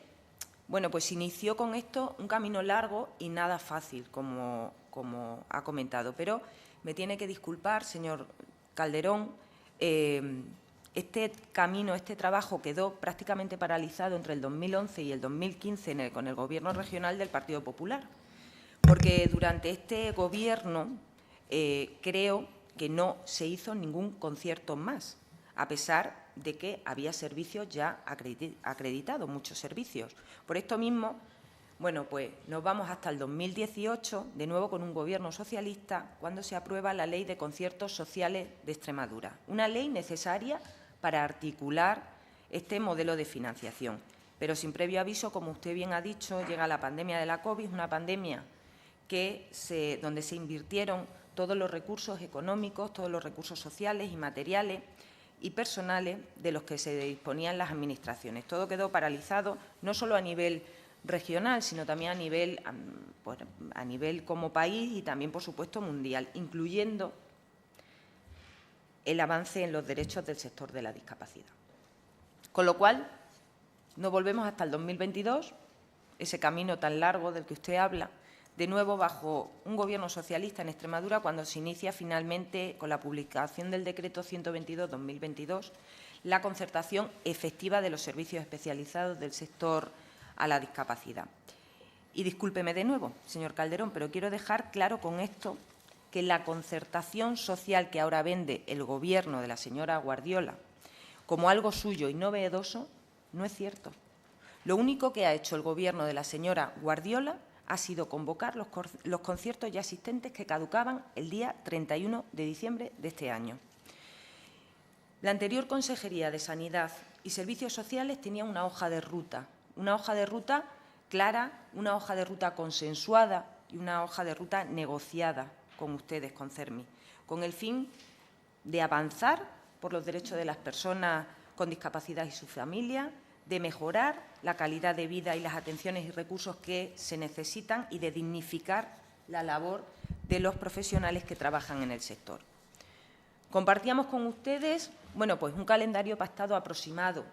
bueno, pues se inició con esto un camino largo y nada fácil, como ha comentado, pero me tiene que disculpar, señor Calderón, este camino, este trabajo quedó prácticamente paralizado entre el 2011 y el 2015 con el Gobierno regional del Partido Popular, porque durante este Gobierno creo que no se hizo ningún concierto más, a pesar de que había servicios ya acreditados, muchos servicios. Por esto mismo, bueno, pues nos vamos hasta el 2018, de nuevo con un Gobierno socialista, cuando se aprueba la Ley de Conciertos Sociales de Extremadura, una ley necesaria para articular este modelo de financiación. Pero sin previo aviso, como usted bien ha dicho, llega la pandemia de la COVID, una pandemia donde se invirtieron todos los recursos económicos, todos los recursos sociales y materiales y personales de los que se disponían las administraciones. Todo quedó paralizado, no solo a nivel regional, sino también a nivel como país y también, por supuesto, mundial, incluyendo el avance en los derechos del sector de la discapacidad. Con lo cual, nos volvemos hasta el 2022, ese camino tan largo del que usted habla, de nuevo bajo un Gobierno socialista en Extremadura, cuando se inicia finalmente, con la publicación del Decreto 122/2022, la concertación efectiva de los servicios especializados del sector a la discapacidad. Y discúlpeme de nuevo, señor Calderón, pero quiero dejar claro con esto que la concertación social que ahora vende el Gobierno de la señora Guardiola como algo suyo y novedoso no es cierto. Lo único que ha hecho el Gobierno de la señora Guardiola ha sido convocar los conciertos ya existentes que caducaban el día 31 de diciembre de este año. La anterior Consejería de Sanidad y Servicios Sociales tenía una hoja de ruta clara, una hoja de ruta consensuada y una hoja de ruta negociada con ustedes, con CERMI, con el fin de avanzar por los derechos de las personas con discapacidad y sus familias, de mejorar la calidad de vida y las atenciones y recursos que se necesitan y de dignificar la labor de los profesionales que trabajan en el sector. Compartíamos con ustedes, bueno, pues un calendario pactado aproximado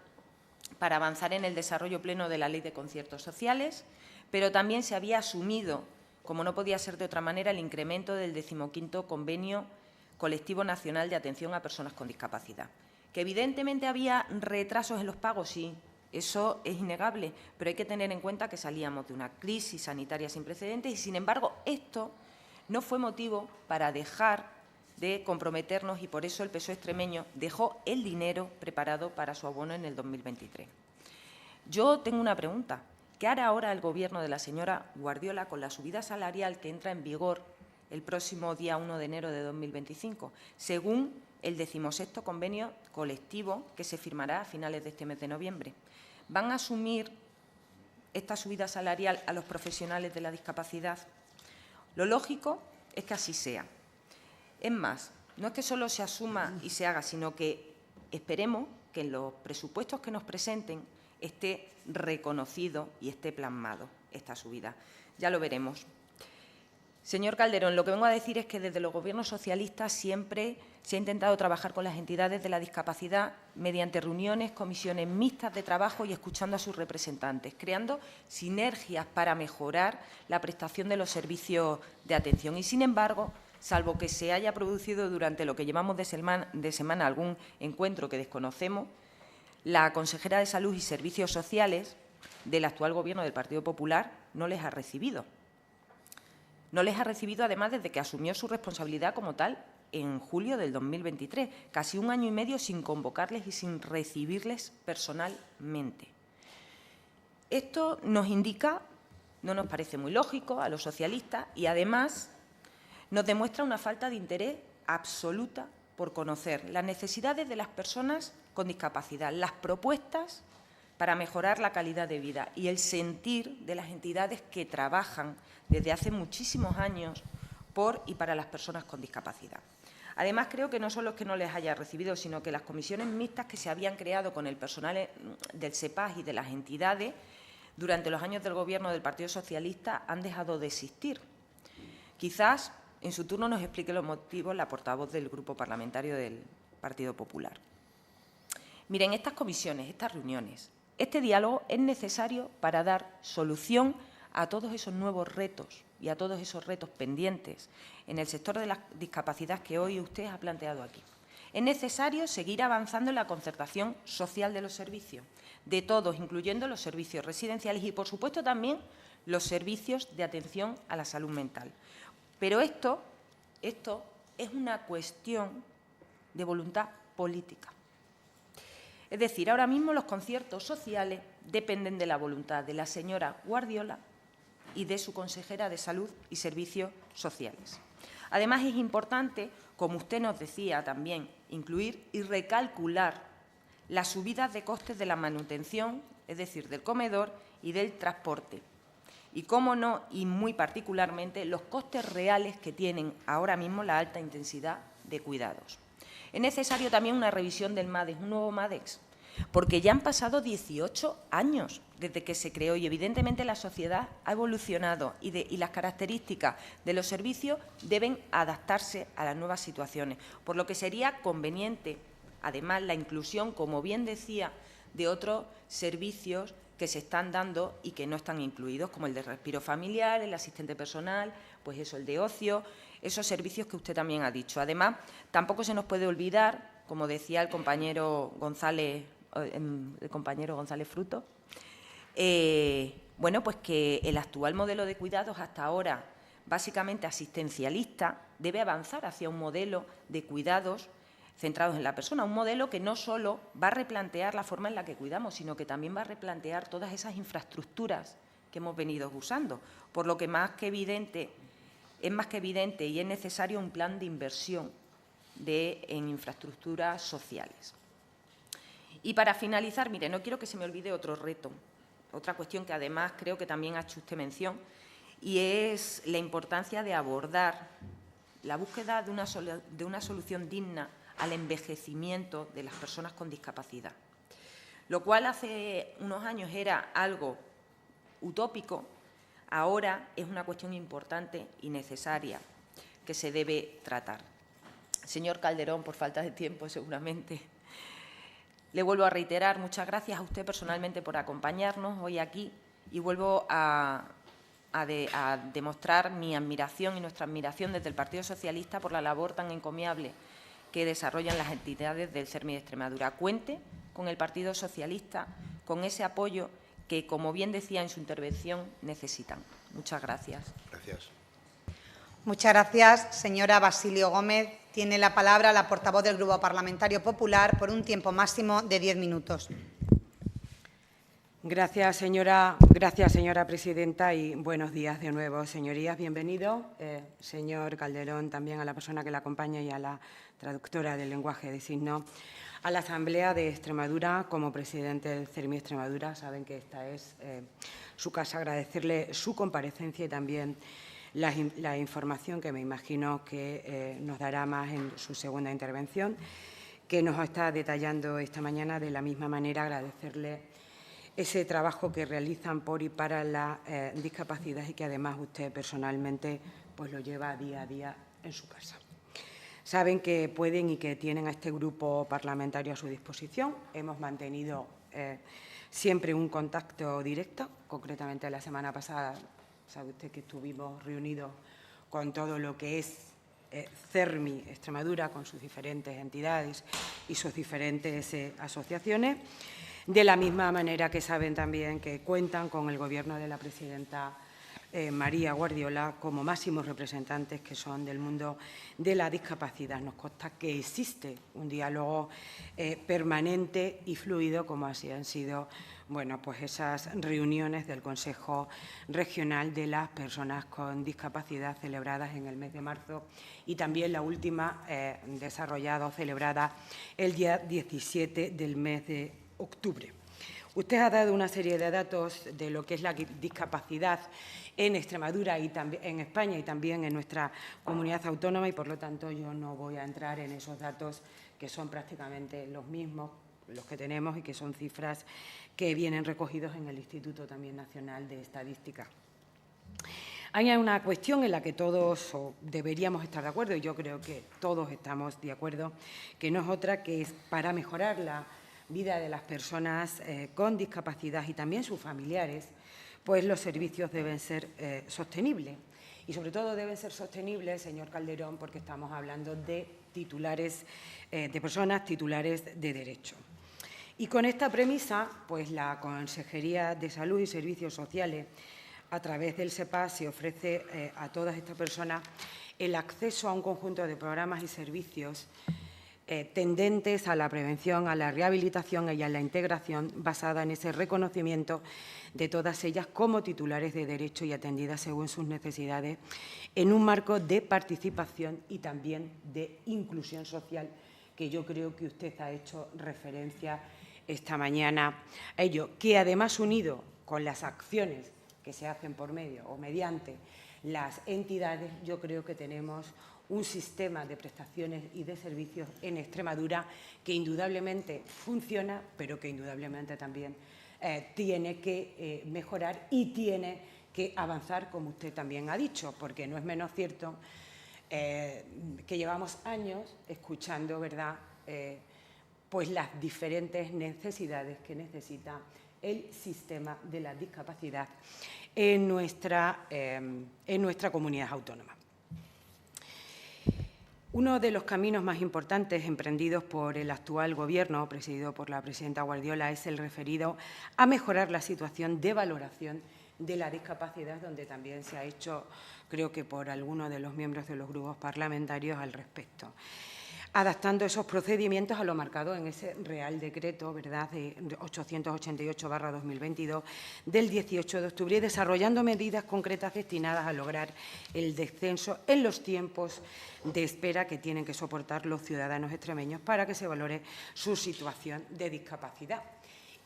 para avanzar en el desarrollo pleno de la Ley de Conciertos Sociales, pero también se había asumido, como no podía ser de otra manera, el incremento del 15º Convenio Colectivo Nacional de Atención a Personas con Discapacidad. Que evidentemente había retrasos en los pagos, sí, eso es innegable, pero hay que tener en cuenta que salíamos de una crisis sanitaria sin precedentes y, sin embargo, esto no fue motivo para dejar de comprometernos y por eso el PSOE extremeño dejó el dinero preparado para su abono en el 2023. Yo tengo una pregunta. ¿Qué hará ahora el Gobierno de la señora Guardiola con la subida salarial que entra en vigor el próximo día 1 de enero de 2025, según el 16º convenio colectivo que se firmará a finales de este mes de noviembre? ¿Van a asumir esta subida salarial a los profesionales de la discapacidad? Lo lógico es que así sea. Es más, no es que solo se asuma y se haga, sino que esperemos que en los presupuestos que nos presenten esté reconocido y esté plasmado esta subida. Ya lo veremos. Señor Calderón, lo que vengo a decir es que desde los gobiernos socialistas siempre se ha intentado trabajar con las entidades de la discapacidad mediante reuniones, comisiones mixtas de trabajo y escuchando a sus representantes, creando sinergias para mejorar la prestación de los servicios de atención. Y, sin embargo, salvo que se haya producido durante lo que llevamos de semana algún encuentro que desconocemos, la consejera de Salud y Servicios Sociales del actual Gobierno del Partido Popular no les ha recibido. No les ha recibido, además, desde que asumió su responsabilidad como tal en julio del 2023, casi un año y medio sin convocarles y sin recibirles personalmente. Esto nos indica no nos parece muy lógico a los socialistas y, además, nos demuestra una falta de interés absoluta por conocer las necesidades de las personas con discapacidad, las propuestas para mejorar la calidad de vida y el sentir de las entidades que trabajan desde hace muchísimos años por y para las personas con discapacidad. Además, creo que no solo es que no les haya recibido, sino que las comisiones mixtas que se habían creado con el personal del SEPAS y de las entidades durante los años del Gobierno del Partido Socialista han dejado de existir. Quizás en su turno nos explique los motivos la portavoz del Grupo Parlamentario del Partido Popular. Miren, estas comisiones, estas reuniones, este diálogo es necesario para dar solución a todos esos nuevos retos y a todos esos retos pendientes en el sector de la discapacidad que hoy usted ha planteado aquí. Es necesario seguir avanzando en la concertación social de los servicios, de todos, incluyendo los servicios residenciales y, por supuesto, también los servicios de atención a la salud mental. Pero esto es una cuestión de voluntad política. Es decir, ahora mismo los conciertos sociales dependen de la voluntad de la señora Guardiola y de su consejera de Salud y Servicios Sociales. Además, es importante, como usted nos decía también, incluir y recalcular las subidas de costes de la manutención, es decir, del comedor y del transporte. Y, cómo no, y muy particularmente, los costes reales que tienen ahora mismo la alta intensidad de cuidados. Es necesario también una revisión del MADES, un nuevo MADES, porque ya han pasado 18 años desde que se creó y, evidentemente, la sociedad ha evolucionado y las características de los servicios deben adaptarse a las nuevas situaciones, por lo que sería conveniente, además, la inclusión, como bien decía, de otros servicios que se están dando y que no están incluidos, como el de respiro familiar, el asistente personal, pues eso, el de ocio, esos servicios que usted también ha dicho. Además, tampoco se nos puede olvidar, como decía el compañero González Fruto, bueno, pues que el actual modelo de cuidados, hasta ahora básicamente asistencialista, debe avanzar hacia un modelo de cuidados centrados en la persona, un modelo que no solo va a replantear la forma en la que cuidamos, sino que también va a replantear todas esas infraestructuras que hemos venido usando, por lo que es más que evidente y es necesario un plan de inversión en infraestructuras sociales. Y para finalizar, mire, no quiero que se me olvide otro reto, otra cuestión que además creo que también ha hecho usted mención, y es la importancia de abordar la búsqueda de una solución digna al envejecimiento de las personas con discapacidad, lo cual hace unos años era algo utópico, ahora es una cuestión importante y necesaria que se debe tratar. Señor Calderón, por falta de tiempo seguramente, le vuelvo a reiterar muchas gracias a usted personalmente por acompañarnos hoy aquí y vuelvo a demostrar mi admiración y nuestra admiración desde el Partido Socialista por la labor tan encomiable que desarrollan las entidades del CERMI de Extremadura. Cuente con el Partido Socialista, con ese apoyo que, como bien decía en su intervención, necesitan. Muchas gracias. Gracias. Muchas gracias, señora Basilio Gómez. Tiene la palabra la portavoz del Grupo Parlamentario Popular por un tiempo máximo de 10 minutos. Gracias, señora presidenta, y buenos días de nuevo, señorías. Bienvenido, señor Calderón, también a la persona que le acompaña y a la traductora del lenguaje de signos, a la Asamblea de Extremadura como presidente del CERMI Extremadura. Saben que esta es su casa. Agradecerle su comparecencia y también la información que me imagino que nos dará más en su segunda intervención, que nos está detallando esta mañana. De la misma manera, agradecerle ese trabajo que realizan por y para la discapacidad y que además usted personalmente pues lo lleva día a día en su casa. Saben que pueden y que tienen a este grupo parlamentario a su disposición. Hemos mantenido siempre un contacto directo, concretamente la semana pasada, sabe usted que estuvimos reunidos con todo lo que es CERMI Extremadura, con sus diferentes entidades y sus diferentes asociaciones. De la misma manera que saben también que cuentan con el Gobierno de la presidenta María Guardiola como máximos representantes que son del mundo de la discapacidad. Nos consta que existe un diálogo permanente y fluido, como así han sido pues esas reuniones del Consejo Regional de las Personas con Discapacidad celebradas en el mes de marzo y también la última desarrollada o celebrada el día 17 del mes de octubre. Usted ha dado una serie de datos de lo que es la discapacidad en Extremadura y también en España y también en nuestra comunidad autónoma y, por lo tanto, yo no voy a entrar en esos datos que son prácticamente los mismos, los que tenemos y que son cifras que vienen recogidos en el Instituto también Nacional de Estadística. Hay una cuestión en la que todos deberíamos estar de acuerdo, y yo creo que todos estamos de acuerdo, que no es otra que es para mejorar la vida de las personas con discapacidad y también sus familiares, pues los servicios deben ser sostenibles. Y sobre todo deben ser sostenibles, señor Calderón, porque estamos hablando de titulares, de personas titulares de derecho. Y con esta premisa, pues la Consejería de Salud y Servicios Sociales, a través del SEPA, se ofrece a todas estas personas el acceso a un conjunto de programas y servicios tendentes a la prevención, a la rehabilitación y a la integración basada en ese reconocimiento de todas ellas como titulares de derecho y atendidas según sus necesidades en un marco de participación y también de inclusión social, que yo creo que usted ha hecho referencia esta mañana a ello, que además unido con las acciones que se hacen por medio o mediante las entidades, yo creo que tenemos un sistema de prestaciones y de servicios en Extremadura que indudablemente funciona, pero que indudablemente también tiene que mejorar y tiene que avanzar, como usted también ha dicho, porque no es menos cierto que llevamos años escuchando, ¿verdad?, pues las diferentes necesidades que necesita el sistema de la discapacidad en nuestra comunidad autónoma. Uno de los caminos más importantes emprendidos por el actual Gobierno, presidido por la presidenta Guardiola, es el referido a mejorar la situación de valoración de la discapacidad, donde también se ha hecho, creo que por algunos de los miembros de los grupos parlamentarios al respecto, adaptando esos procedimientos a lo marcado en ese Real Decreto, ¿verdad?, de 888/2022 del 18 de octubre y desarrollando medidas concretas destinadas a lograr el descenso en los tiempos de espera que tienen que soportar los ciudadanos extremeños para que se valore su situación de discapacidad.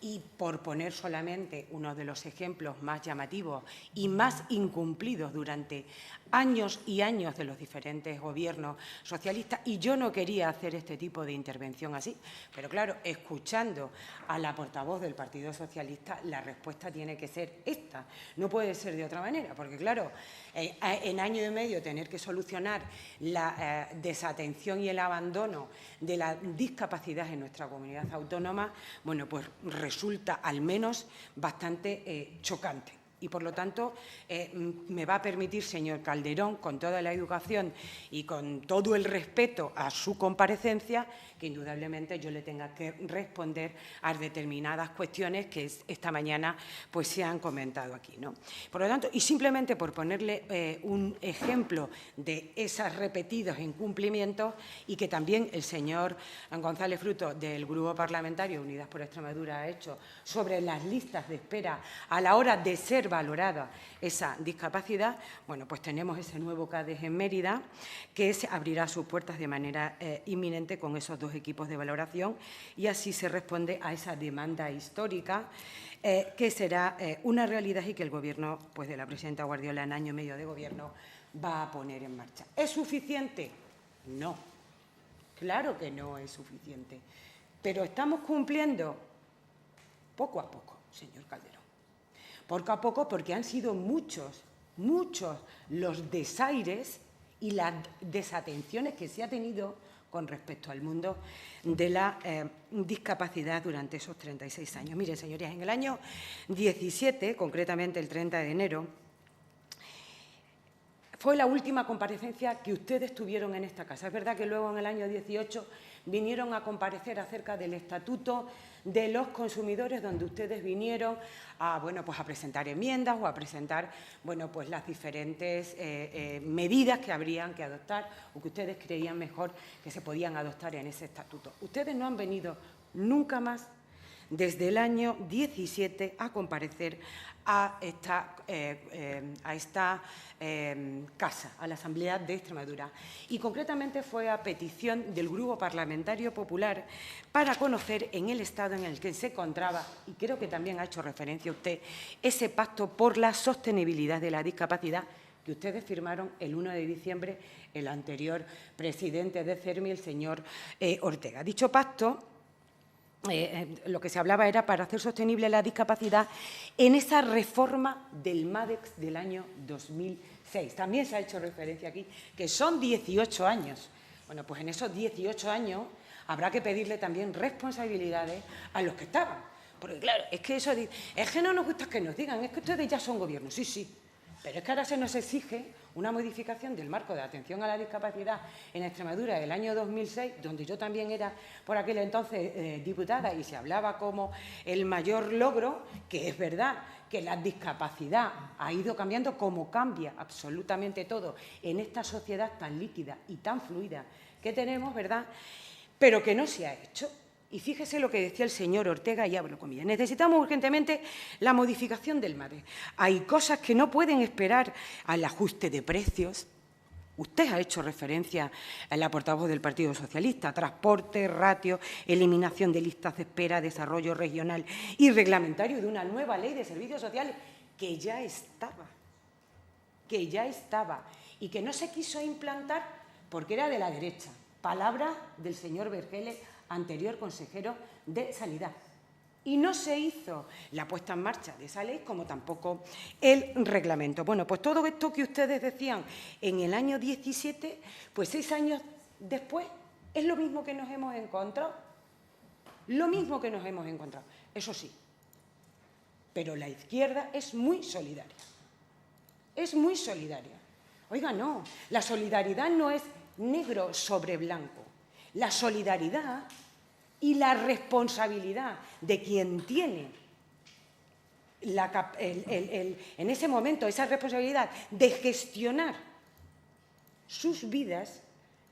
Y por poner solamente uno de los ejemplos más llamativos y más incumplidos durante años y años de los diferentes gobiernos socialistas, y yo no quería hacer este tipo de intervención así, pero claro, escuchando a la portavoz del Partido Socialista, la respuesta tiene que ser esta, no puede ser de otra manera, porque claro, en año y medio tener que solucionar la desatención y el abandono de la discapacidad en nuestra comunidad autónoma, bueno, pues resulta al menos bastante chocante. Y, por lo tanto, me va a permitir, señor Calderón, con toda la educación y con todo el respeto a su comparecencia, que indudablemente yo le tenga que responder a determinadas cuestiones que esta mañana pues, se han comentado aquí, ¿no? Por lo tanto, y simplemente por ponerle un ejemplo de esos repetidos incumplimientos y que también el señor González Fruto del Grupo Parlamentario Unidas por Extremadura ha hecho sobre las listas de espera a la hora de ser valorada esa discapacidad, bueno, pues tenemos ese nuevo CADES en Mérida que se abrirá sus puertas de manera inminente con esos dos equipos de valoración y así se responde a esa demanda histórica que será una realidad y que el Gobierno pues, de la presidenta Guardiola en año y medio de Gobierno va a poner en marcha. ¿Es suficiente? No, claro que no es suficiente, pero estamos cumpliendo poco a poco, señor Calderón. Poco a poco, porque han sido muchos los desaires y las desatenciones que se ha tenido con respecto al mundo de la discapacidad durante esos 36 años. Miren, señorías, en el año 17, concretamente el 30 de enero, fue la última comparecencia que ustedes tuvieron en esta casa. Es verdad que luego en el año 18 vinieron a comparecer acerca del Estatuto de los consumidores, donde ustedes vinieron a, bueno, pues a presentar enmiendas o a presentar, bueno, pues las diferentes medidas que habrían que adoptar o que ustedes creían mejor que se podían adoptar en ese estatuto. Ustedes no han venido nunca más desde el año 17 a comparecer a esta casa, a la Asamblea de Extremadura. Y concretamente fue a petición del Grupo Parlamentario Popular para conocer en el estado en el que se encontraba, y creo que también ha hecho referencia usted, ese pacto por la sostenibilidad de la discapacidad que ustedes firmaron el 1 de diciembre, el anterior presidente de CERMI, el señor Ortega. Dicho pacto, lo que se hablaba era para hacer sostenible la discapacidad en esa reforma del MADEX del año 2006. También se ha hecho referencia aquí, que son 18 años. Bueno, pues en esos 18 años habrá que pedirle también responsabilidades a los que estaban. Porque, claro, es que eso es que no nos gusta que nos digan, es que ustedes ya son gobierno. Sí, sí. Pero es que ahora se nos exige una modificación del marco de atención a la discapacidad en Extremadura del año 2006, donde yo también era por aquel entonces diputada, y se hablaba como el mayor logro, que es verdad que la discapacidad ha ido cambiando como cambia absolutamente todo en esta sociedad tan líquida y tan fluida que tenemos, ¿verdad?, pero que no se ha hecho. Y fíjese lo que decía el señor Ortega, y abro comillas: necesitamos urgentemente la modificación del MADEX. Hay cosas que no pueden esperar al ajuste de precios. Usted ha hecho referencia a la portavoz del Partido Socialista: transporte, ratio, eliminación de listas de espera, desarrollo regional y reglamentario de una nueva ley de servicios sociales que ya estaba y que no se quiso implantar porque era de la derecha. Palabra del señor Vergeles, anterior consejero de Sanidad. Y no se hizo la puesta en marcha de esa ley, como tampoco el reglamento. Bueno, pues todo esto que ustedes decían en el año 17, pues 6 años después, es lo mismo que nos hemos encontrado. Lo mismo que nos hemos encontrado. Eso sí, pero la izquierda es muy solidaria. Es muy solidaria. Oiga, no, la solidaridad no es negro sobre blanco. La solidaridad y la responsabilidad de quien tiene en ese momento esa responsabilidad de gestionar sus vidas,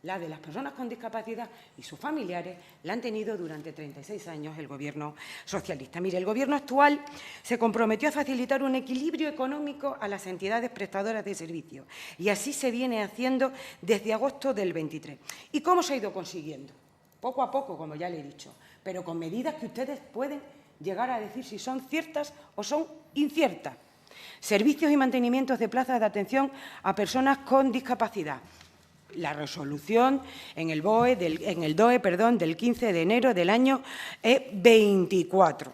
la de las personas con discapacidad y sus familiares, la han tenido durante 36 años el Gobierno socialista. Mire, el Gobierno actual se comprometió a facilitar un equilibrio económico a las entidades prestadoras de servicios, y así se viene haciendo desde agosto del 23. ¿Y cómo se ha ido consiguiendo? Poco a poco, como ya le he dicho, pero con medidas que ustedes pueden llegar a decir si son ciertas o son inciertas. Servicios y mantenimientos de plazas de atención a personas con discapacidad. La resolución en el DOE del 15 de enero del año 24.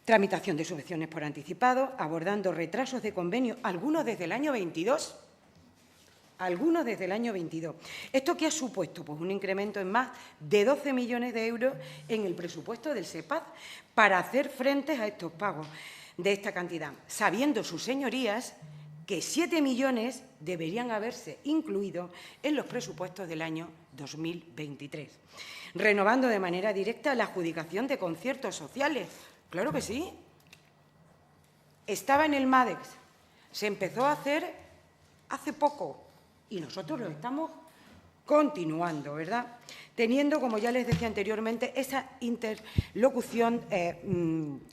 Tramitación de subvenciones por anticipado, abordando retrasos de convenio, algunos desde el año 22. Algunos desde el año 22. ¿Esto qué ha supuesto? Pues un incremento en más de 12 millones de euros en el presupuesto del SEPAD para hacer frente a estos pagos de esta cantidad, sabiendo sus señorías que 7 millones deberían haberse incluido en los presupuestos del año 2023. Renovando de manera directa la adjudicación de conciertos sociales. Claro que sí. Estaba en el MADEX. Se empezó a hacer hace poco y nosotros lo estamos continuando, ¿verdad? Teniendo, como ya les decía anteriormente, esa interlocución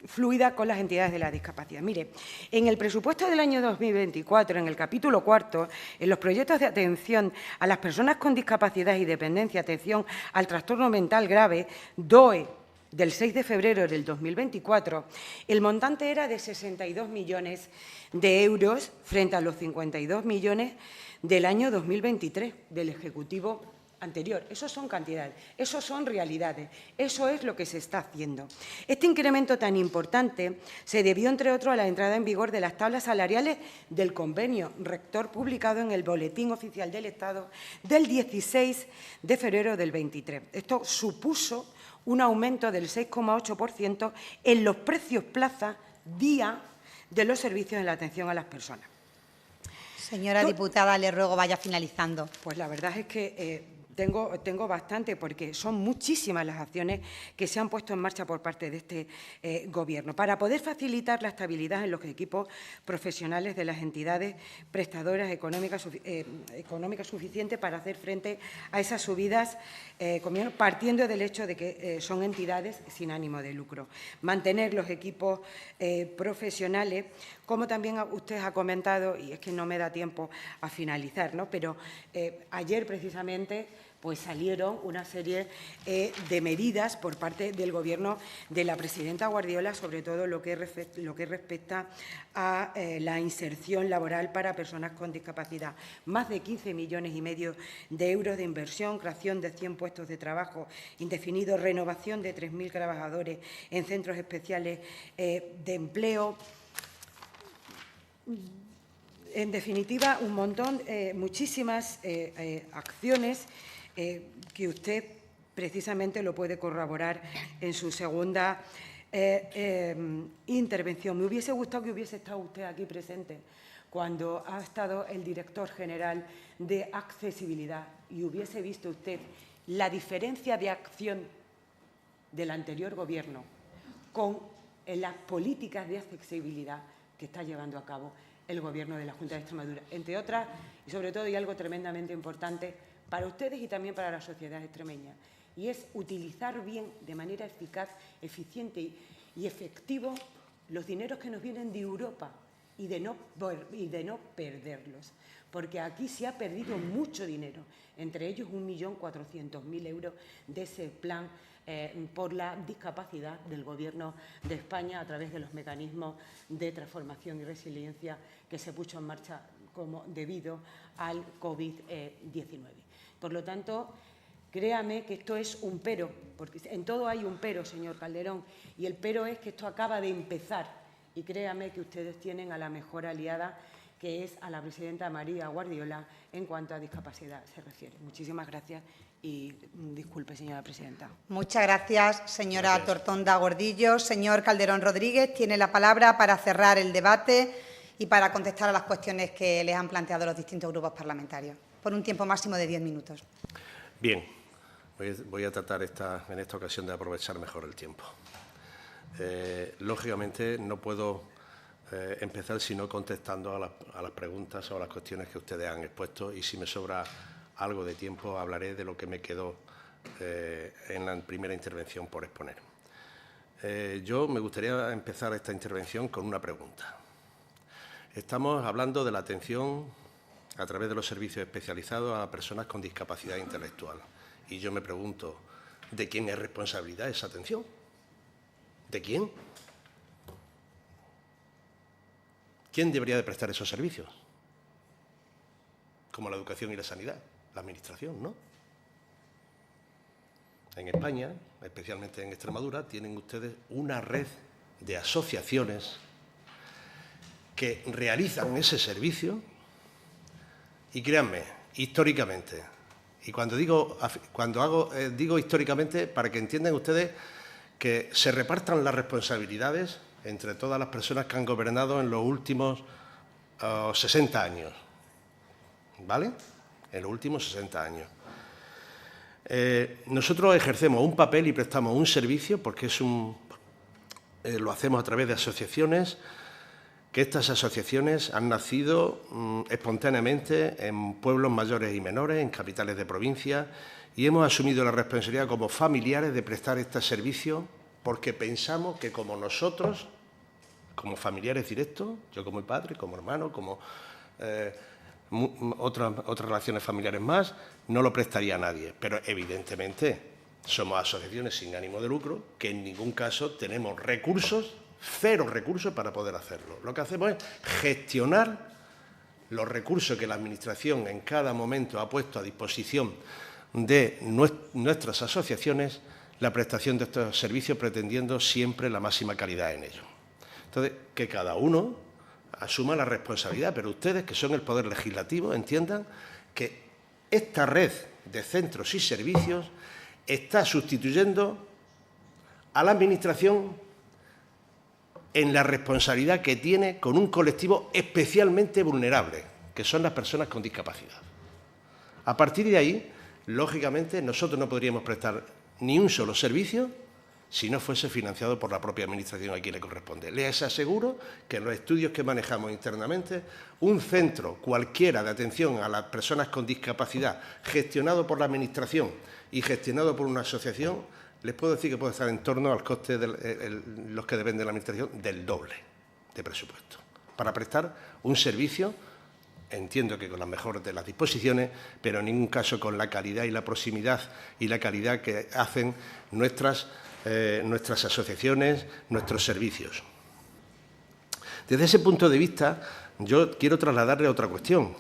fluida con las entidades de la discapacidad. Mire, en el presupuesto del año 2024, en el capítulo 4, en los proyectos de atención a las personas con discapacidad y dependencia, atención al trastorno mental grave, DOE, del 6 de febrero del 2024, el montante era de 62 millones de euros frente a los 52 millones del año 2023 del Ejecutivo anterior. Esos son cantidades, esos son realidades, eso es lo que se está haciendo. Este incremento tan importante se debió, entre otros, a la entrada en vigor de las tablas salariales del convenio rector publicado en el Boletín Oficial del Estado del 16 de febrero del 23. Esto supuso un aumento del 6,8% en los precios plaza día de los servicios en la atención a las personas. Señora diputada, le ruego vaya finalizando. Pues la verdad es que Tengo bastante, porque son muchísimas las acciones que se han puesto en marcha por parte de este Gobierno para poder facilitar la estabilidad en los equipos profesionales de las entidades prestadoras económicas suficientes para hacer frente a esas subidas, partiendo del hecho de que son entidades sin ánimo de lucro. Mantener los equipos profesionales, como también usted ha comentado, y es que no me da tiempo a finalizar, ¿no? Pero ayer precisamente pues salieron una serie de medidas por parte del Gobierno de la presidenta Guardiola, sobre todo lo que respecta a la inserción laboral para personas con discapacidad. Más de 15,5 millones de euros de inversión, creación de 100 puestos de trabajo indefinidos, renovación de 3.000 trabajadores en centros especiales de empleo. En definitiva, un montón, muchísimas acciones que usted precisamente lo puede corroborar en su segunda intervención. Me hubiese gustado que hubiese estado usted aquí presente cuando ha estado el director general de accesibilidad y hubiese visto usted la diferencia de acción del anterior Gobierno con las políticas de accesibilidad que está llevando a cabo el Gobierno de la Junta de Extremadura, entre otras, y sobre todo, y algo tremendamente importante para ustedes y también para la sociedad extremeña, y es utilizar bien, de manera eficaz, eficiente y efectivo, los dineros que nos vienen de Europa y de no perderlos, porque aquí se ha perdido mucho dinero, entre ellos 1.400.000 euros de ese plan por la discapacidad del Gobierno de España a través de los mecanismos de transformación y resiliencia que se puso en marcha debido al COVID-19. Por lo tanto, créame que esto es un pero, porque en todo hay un pero, señor Calderón, y el pero es que esto acaba de empezar, y créame que ustedes tienen a la mejor aliada, que es a la presidenta María Guardiola, en cuanto a discapacidad se refiere. Muchísimas gracias y disculpe, señora presidenta. Muchas gracias, señora Tortonda Gordillo. Señor Calderón Rodríguez, tiene la palabra para cerrar el debate y para contestar a las cuestiones que les han planteado los distintos grupos parlamentarios, por un tiempo máximo de 10 minutos. Bien, voy a tratar en esta ocasión de aprovechar mejor el tiempo. Lógicamente, no puedo empezar sino contestando a las preguntas o a las cuestiones que ustedes han expuesto, y si me sobra algo de tiempo hablaré de lo que me quedó en la primera intervención por exponer. Yo me gustaría empezar esta intervención con una pregunta. Estamos hablando de la atención a través de los servicios especializados a personas con discapacidad intelectual. Y yo me pregunto, ¿de quién es responsabilidad esa atención? ¿De quién? ¿Quién debería de prestar esos servicios? Como la educación y la sanidad, la Administración, ¿no? En España, especialmente en Extremadura, tienen ustedes una red de asociaciones que realizan ese servicio y, créanme, históricamente, y digo históricamente, para que entiendan ustedes que se repartan las responsabilidades entre todas las personas que han gobernado en los últimos 60 años, ¿vale? En los últimos 60 años. Nosotros ejercemos un papel y prestamos un servicio porque lo hacemos a través de asociaciones, que estas asociaciones han nacido espontáneamente en pueblos mayores y menores, en capitales de provincia, y hemos asumido la responsabilidad como familiares de prestar este servicio porque pensamos que como nosotros, como familiares directos, yo como padre, como hermano, como otras relaciones familiares más, no lo prestaría a nadie. Pero evidentemente somos asociaciones sin ánimo de lucro que en ningún caso tenemos recursos, cero recursos para poder hacerlo. Lo que hacemos es gestionar los recursos que la Administración en cada momento ha puesto a disposición de nuestras asociaciones, la prestación de estos servicios, pretendiendo siempre la máxima calidad en ellos. Entonces, que cada uno asuma la responsabilidad, pero ustedes, que son el Poder Legislativo, entiendan que esta red de centros y servicios está sustituyendo a la Administración en la responsabilidad que tiene con un colectivo especialmente vulnerable, que son las personas con discapacidad. A partir de ahí, lógicamente, nosotros no podríamos prestar ni un solo servicio si no fuese financiado por la propia Administración a quien le corresponde. Les aseguro que en los estudios que manejamos internamente, un centro cualquiera de atención a las personas con discapacidad gestionado por la Administración y gestionado por una asociación, les puedo decir que puede estar en torno al coste de los que dependen de la Administración del doble de presupuesto para prestar un servicio, entiendo que con las mejores de las disposiciones, pero en ningún caso con la calidad y la proximidad y la calidad que hacen nuestras asociaciones, nuestros servicios. Desde ese punto de vista, yo quiero trasladarle otra cuestión,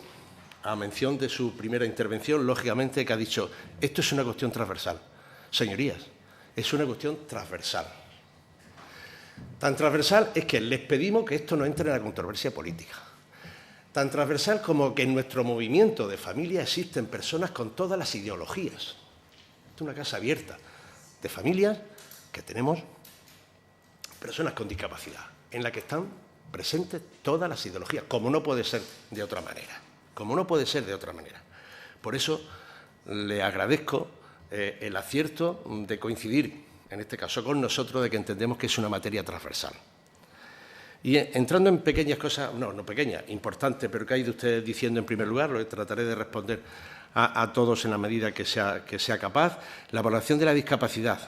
a mención de su primera intervención, lógicamente, que ha dicho, esto es una cuestión transversal. Señorías, es una cuestión transversal. Tan transversal es que les pedimos que esto no entre en la controversia política. Tan transversal como que en nuestro movimiento de familia existen personas con todas las ideologías. Es una casa abierta de familias que tenemos personas con discapacidad, en la que están presentes todas las ideologías, como no puede ser de otra manera. Como no puede ser de otra manera. Por eso le agradezco el acierto de coincidir, en este caso con nosotros, de que entendemos que es una materia transversal. Y entrando en pequeñas cosas, no pequeñas, importantes, pero que ha ido usted diciendo en primer lugar, lo trataré de responder a todos en la medida que sea capaz, la valoración de la discapacidad.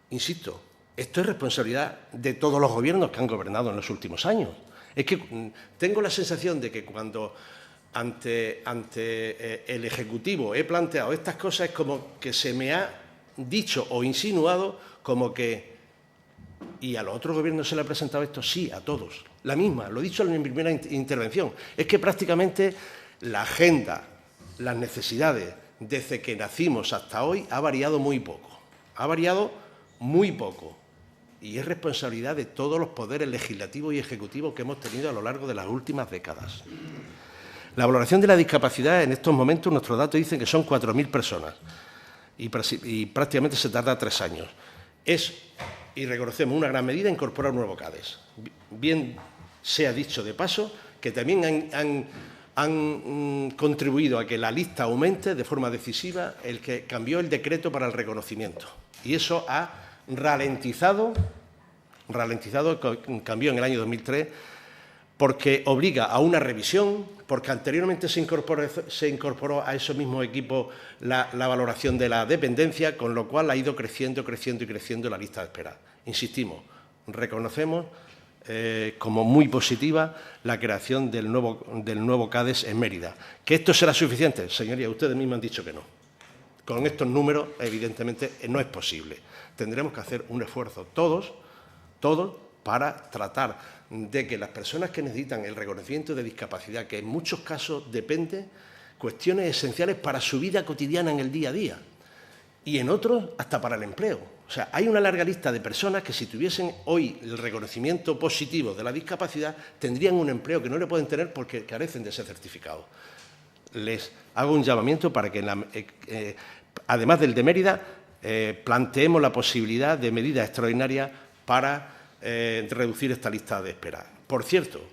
Insisto, esto es responsabilidad de todos los gobiernos que han gobernado en los últimos años. Es que tengo la sensación de que cuando ante el Ejecutivo he planteado estas cosas es como que se me ha dicho o insinuado como que ¿y a los otros gobiernos se le ha presentado esto? Sí, a todos. La misma, lo he dicho en mi primera intervención. Es que prácticamente la agenda, las necesidades desde que nacimos hasta hoy ha variado muy poco. Ha variado muy poco. Y es responsabilidad de todos los poderes legislativos y ejecutivos que hemos tenido a lo largo de las últimas décadas. La valoración de la discapacidad, en estos momentos, nuestros datos dicen que son 4.000 personas y prácticamente se tarda 3 años. Es, y reconocemos, una gran medida incorporar un nuevo CADES. Bien sea dicho de paso que también han contribuido a que la lista aumente de forma decisiva el que cambió el decreto para el reconocimiento. Y eso ha ralentizado, cambió en el año 2003, porque obliga a una revisión, porque anteriormente se incorporó a esos mismos equipos la valoración de la dependencia, con lo cual ha ido creciendo la lista de espera. Insistimos, reconocemos como muy positiva la creación del nuevo CADES en Mérida. ¿Que esto será suficiente? Señorías, ustedes mismos han dicho que no. Con estos números, evidentemente, no es posible. Tendremos que hacer un esfuerzo todos, para tratar de que las personas que necesitan el reconocimiento de discapacidad, que en muchos casos depende cuestiones esenciales para su vida cotidiana en el día a día, y en otros hasta para el empleo. O sea, hay una larga lista de personas que si tuviesen hoy el reconocimiento positivo de la discapacidad, tendrían un empleo que no le pueden tener porque carecen de ese certificado. Les hago un llamamiento para que, además del de Mérida, planteemos la posibilidad de medidas extraordinarias para reducir esta lista de espera. Por cierto,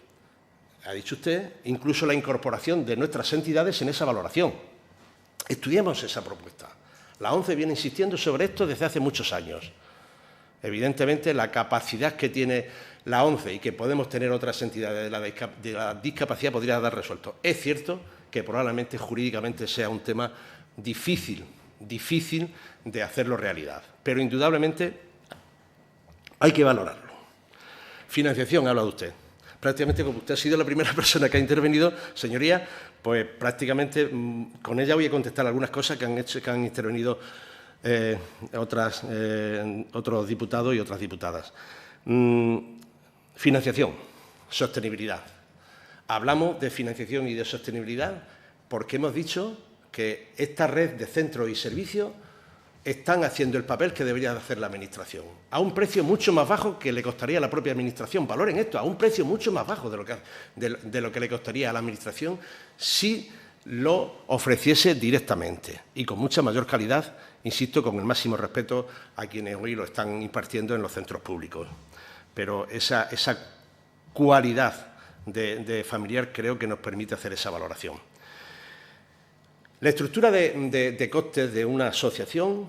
ha dicho usted, incluso la incorporación de nuestras entidades en esa valoración. Estudiemos esa propuesta. La ONCE viene insistiendo sobre esto desde hace muchos años. Evidentemente, la capacidad que tiene la ONCE y que podemos tener otras entidades de la discapacidad podría dar resuelto. Es cierto que probablemente jurídicamente sea un tema difícil de hacerlo realidad, pero indudablemente hay que valorarlo. Financiación, ha hablado usted. Prácticamente, como usted ha sido la primera persona que ha intervenido, señoría, pues prácticamente con ella voy a contestar algunas cosas que han intervenido otros diputados y otras diputadas. Financiación, sostenibilidad. Hablamos de financiación y de sostenibilidad porque hemos dicho que esta red de centros y servicios están haciendo el papel que debería hacer la Administración, a un precio mucho más bajo que le costaría a la propia Administración. Valoren esto, a un precio mucho más bajo de lo que le costaría a la Administración si lo ofreciese directamente y con mucha mayor calidad, insisto, con el máximo respeto a quienes hoy lo están impartiendo en los centros públicos. Pero esa cualidad de familiar creo que nos permite hacer esa valoración. La estructura de costes de una asociación,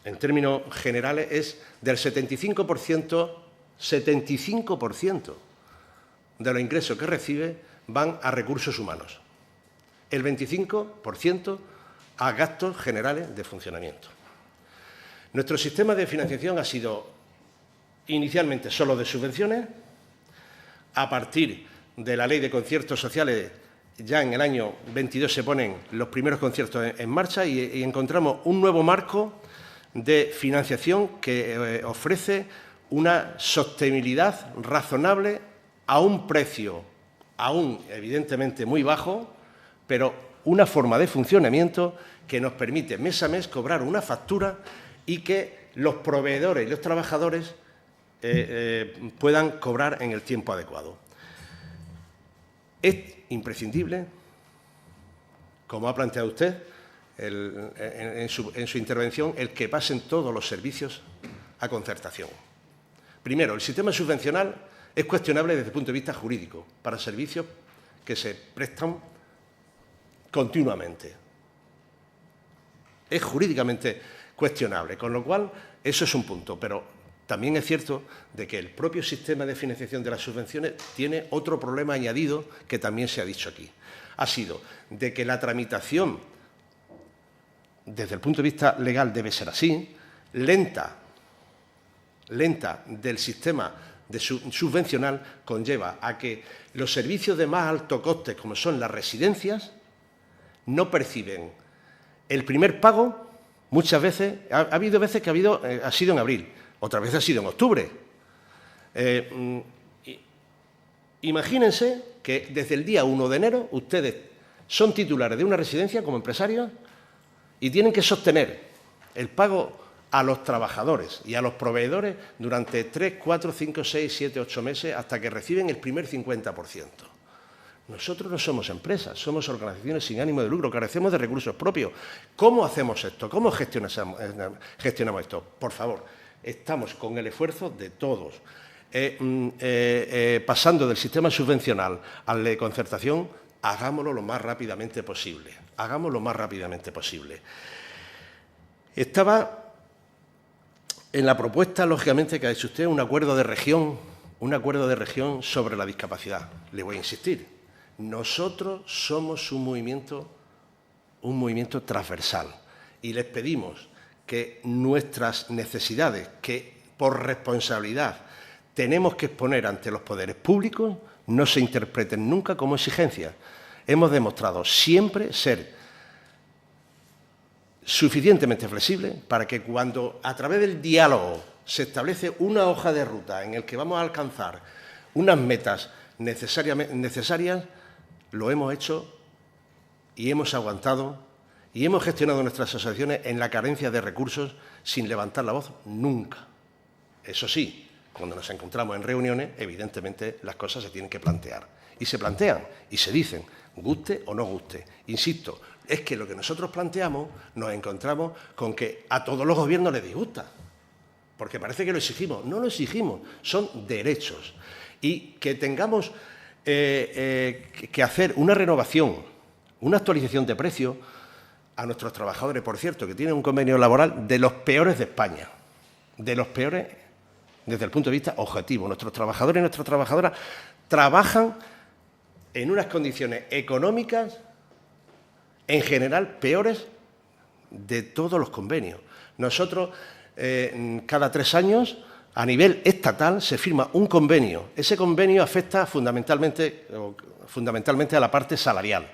en términos generales, es del 75% de los ingresos que recibe van a recursos humanos, el 25% a gastos generales de funcionamiento. Nuestro sistema de financiación ha sido inicialmente solo de subvenciones. A partir de la Ley de Conciertos Sociales, ya en el año 22 se ponen los primeros conciertos en marcha y encontramos un nuevo marco de financiación que ofrece una sostenibilidad razonable a un precio aún evidentemente muy bajo, pero una forma de funcionamiento que nos permite mes a mes cobrar una factura y que los proveedores y los trabajadores puedan cobrar en el tiempo adecuado. Es imprescindible, como ha planteado usted en su intervención, el que pasen todos los servicios a concertación. Primero, el sistema subvencional es cuestionable desde el punto de vista jurídico para servicios que se prestan continuamente. Es jurídicamente cuestionable, con lo cual eso es un punto, pero también es cierto de que el propio sistema de financiación de las subvenciones tiene otro problema añadido que también se ha dicho aquí. Ha sido de que la tramitación, desde el punto de vista legal, debe ser así, lenta del sistema subvencional, conlleva a que los servicios de más alto coste, como son las residencias, no perciben el primer pago. Muchas veces, ha habido veces que ha sido en abril, otras veces ha sido en octubre. Imagínense que desde el día 1 de enero ustedes son titulares de una residencia como empresarios y tienen que sostener el pago a los trabajadores y a los proveedores durante 3, 4, 5, 6, 7, 8 meses hasta que reciben el primer 50%. Nosotros no somos empresas, somos organizaciones sin ánimo de lucro, carecemos de recursos propios. ¿Cómo hacemos esto? ¿Cómo gestionamos esto? Por favor, estamos con el esfuerzo de todos. Pasando del sistema subvencional al de concertación, hagámoslo lo más rápidamente posible. Hagámoslo lo más rápidamente posible. Estaba en la propuesta, lógicamente, que ha hecho usted, un acuerdo de región sobre la discapacidad. Le voy a insistir. Nosotros somos un movimiento transversal y les pedimos que nuestras necesidades, que por responsabilidad tenemos que exponer ante los poderes públicos, no se interpreten nunca como exigencias. Hemos demostrado siempre ser suficientemente flexibles para que cuando a través del diálogo se establece una hoja de ruta en el que vamos a alcanzar unas metas necesarias, lo hemos hecho y hemos aguantado y hemos gestionado nuestras asociaciones en la carencia de recursos sin levantar la voz nunca. Eso sí, cuando nos encontramos en reuniones, evidentemente las cosas se tienen que plantear. Y se plantean y se dicen, guste o no guste. Insisto, es que lo que nosotros planteamos nos encontramos con que a todos los gobiernos les disgusta, porque parece que lo exigimos. No lo exigimos, son derechos. Y que tengamos que hacer una renovación, una actualización de precios a nuestros trabajadores, por cierto, que tienen un convenio laboral de los peores de España, de los peores desde el punto de vista objetivo. Nuestros trabajadores y nuestras trabajadoras trabajan en unas condiciones económicas, en general, peores de todos los convenios. Nosotros, cada 3 años, a nivel estatal, se firma un convenio. Ese convenio afecta fundamentalmente a la parte salarial.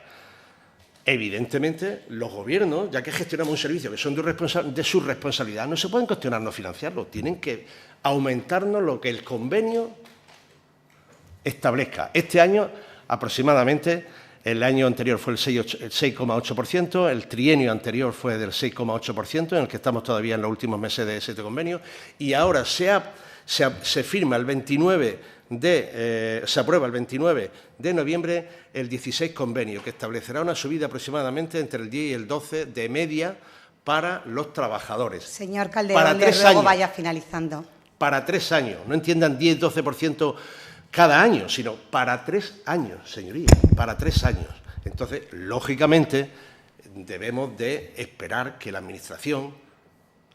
Evidentemente, los gobiernos, ya que gestionamos un servicio que son de su responsabilidad, no se pueden cuestionar no financiarlo. Tienen que aumentarnos lo que el convenio establezca. Este año, aproximadamente, el año anterior fue el 6,8%, el trienio anterior fue del 6,8%, en el que estamos todavía en los últimos meses de ese convenio, y ahora se firma el 29 se aprueba el 29 de noviembre el 16 convenio, que establecerá una subida aproximadamente entre el 10 y el 12 de media para los trabajadores. Señor Calderón, le ruego vaya finalizando. Para 3 años, no entiendan 10-12% cada año, sino para 3 años, señoría, para 3 años. Entonces, lógicamente, debemos de esperar que la Administración,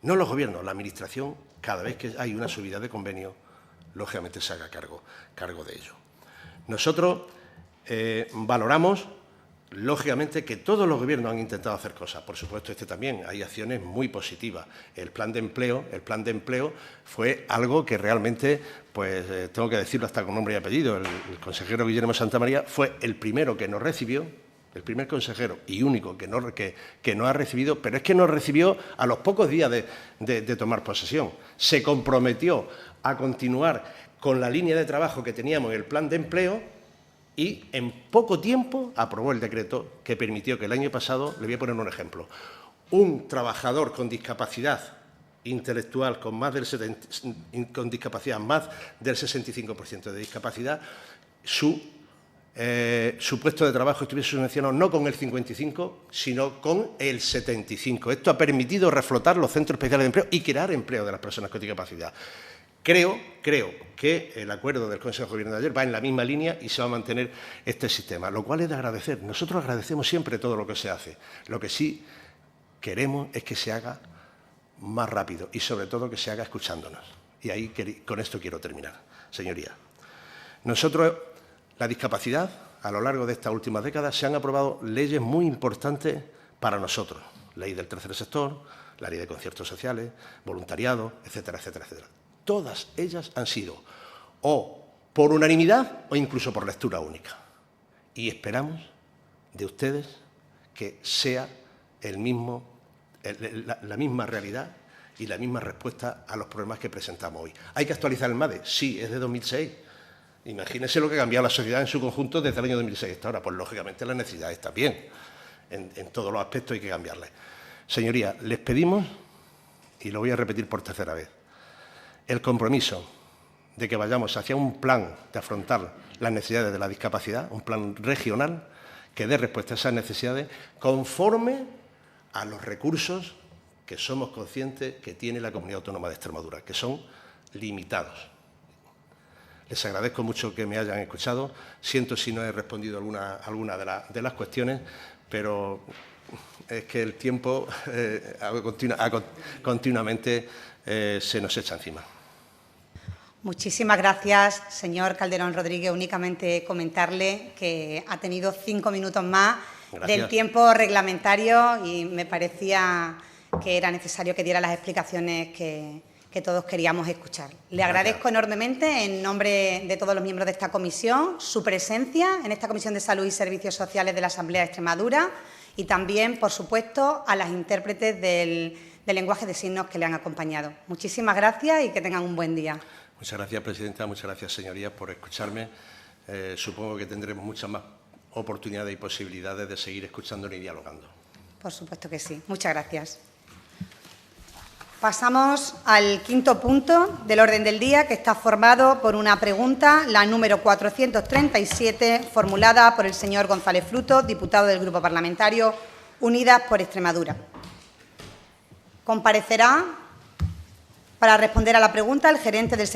no los gobiernos, la Administración, cada vez que hay una subida de convenio, lógicamente se haga cargo de ello. Nosotros valoramos, lógicamente, que todos los gobiernos han intentado hacer cosas. Por supuesto, este también. Hay acciones muy positivas. El plan de empleo fue algo que realmente, pues tengo que decirlo hasta con nombre y apellido, el consejero Guillermo Santamaría fue el primero que nos recibió, el primer consejero y único que no ha recibido, pero es que nos recibió a los pocos días de tomar posesión. Se comprometió a continuar con la línea de trabajo que teníamos en el plan de empleo y en poco tiempo aprobó el decreto que permitió que el año pasado, le voy a poner un ejemplo, un trabajador con discapacidad intelectual con discapacidad más del 65% de discapacidad, su puesto de trabajo estuviese subvencionado no con el 55, sino con el 75. Esto ha permitido reflotar los centros especiales de empleo y crear empleo de las personas con discapacidad. Creo que el acuerdo del Consejo de Gobierno de ayer va en la misma línea y se va a mantener este sistema, lo cual es de agradecer. Nosotros agradecemos siempre todo lo que se hace. Lo que sí queremos es que se haga más rápido y, sobre todo, que se haga escuchándonos. Y ahí con esto quiero terminar, señoría. Nosotros, la discapacidad, a lo largo de estas últimas décadas, se han aprobado leyes muy importantes para nosotros. Ley del tercer sector, la ley de conciertos sociales, voluntariado, etcétera, etcétera, etcétera. Todas ellas han sido o por unanimidad o incluso por lectura única. Y esperamos de ustedes que sea la misma realidad y la misma respuesta a los problemas que presentamos hoy. ¿Hay que actualizar el MADE? Sí, es de 2006. Imagínense lo que ha cambiado la sociedad en su conjunto desde el año 2006 hasta ahora. Pues, lógicamente, las necesidades también. En todos los aspectos hay que cambiarlas. Señorías, les pedimos, y lo voy a repetir por tercera vez, el compromiso de que vayamos hacia un plan de afrontar las necesidades de la discapacidad, un plan regional que dé respuesta a esas necesidades conforme a los recursos que somos conscientes que tiene la Comunidad Autónoma de Extremadura, que son limitados. Les agradezco mucho que me hayan escuchado. Siento si no he respondido alguna de las cuestiones, pero es que el tiempo continuamente se nos echa encima. Muchísimas gracias, señor Calderón Rodríguez. Únicamente comentarle que ha tenido 5 minutos más del tiempo reglamentario y me parecía que era necesario que diera las explicaciones que todos queríamos escuchar. Le agradezco enormemente, en nombre de todos los miembros de esta comisión, su presencia en esta Comisión de Salud y Servicios Sociales de la Asamblea de Extremadura y también, por supuesto, a las intérpretes del lenguaje de signos que le han acompañado. Muchísimas gracias y que tengan un buen día. Muchas gracias, presidenta. Muchas gracias, señorías, por escucharme. Supongo que tendremos muchas más oportunidades y posibilidades de seguir escuchándonos y dialogando. Por supuesto que sí. Muchas gracias. Pasamos al quinto punto del orden del día, que está formado por una pregunta, la número 437, formulada por el señor González Frutos, diputado del Grupo Parlamentario Unidas por Extremadura. Comparecerá para responder a la pregunta el gerente del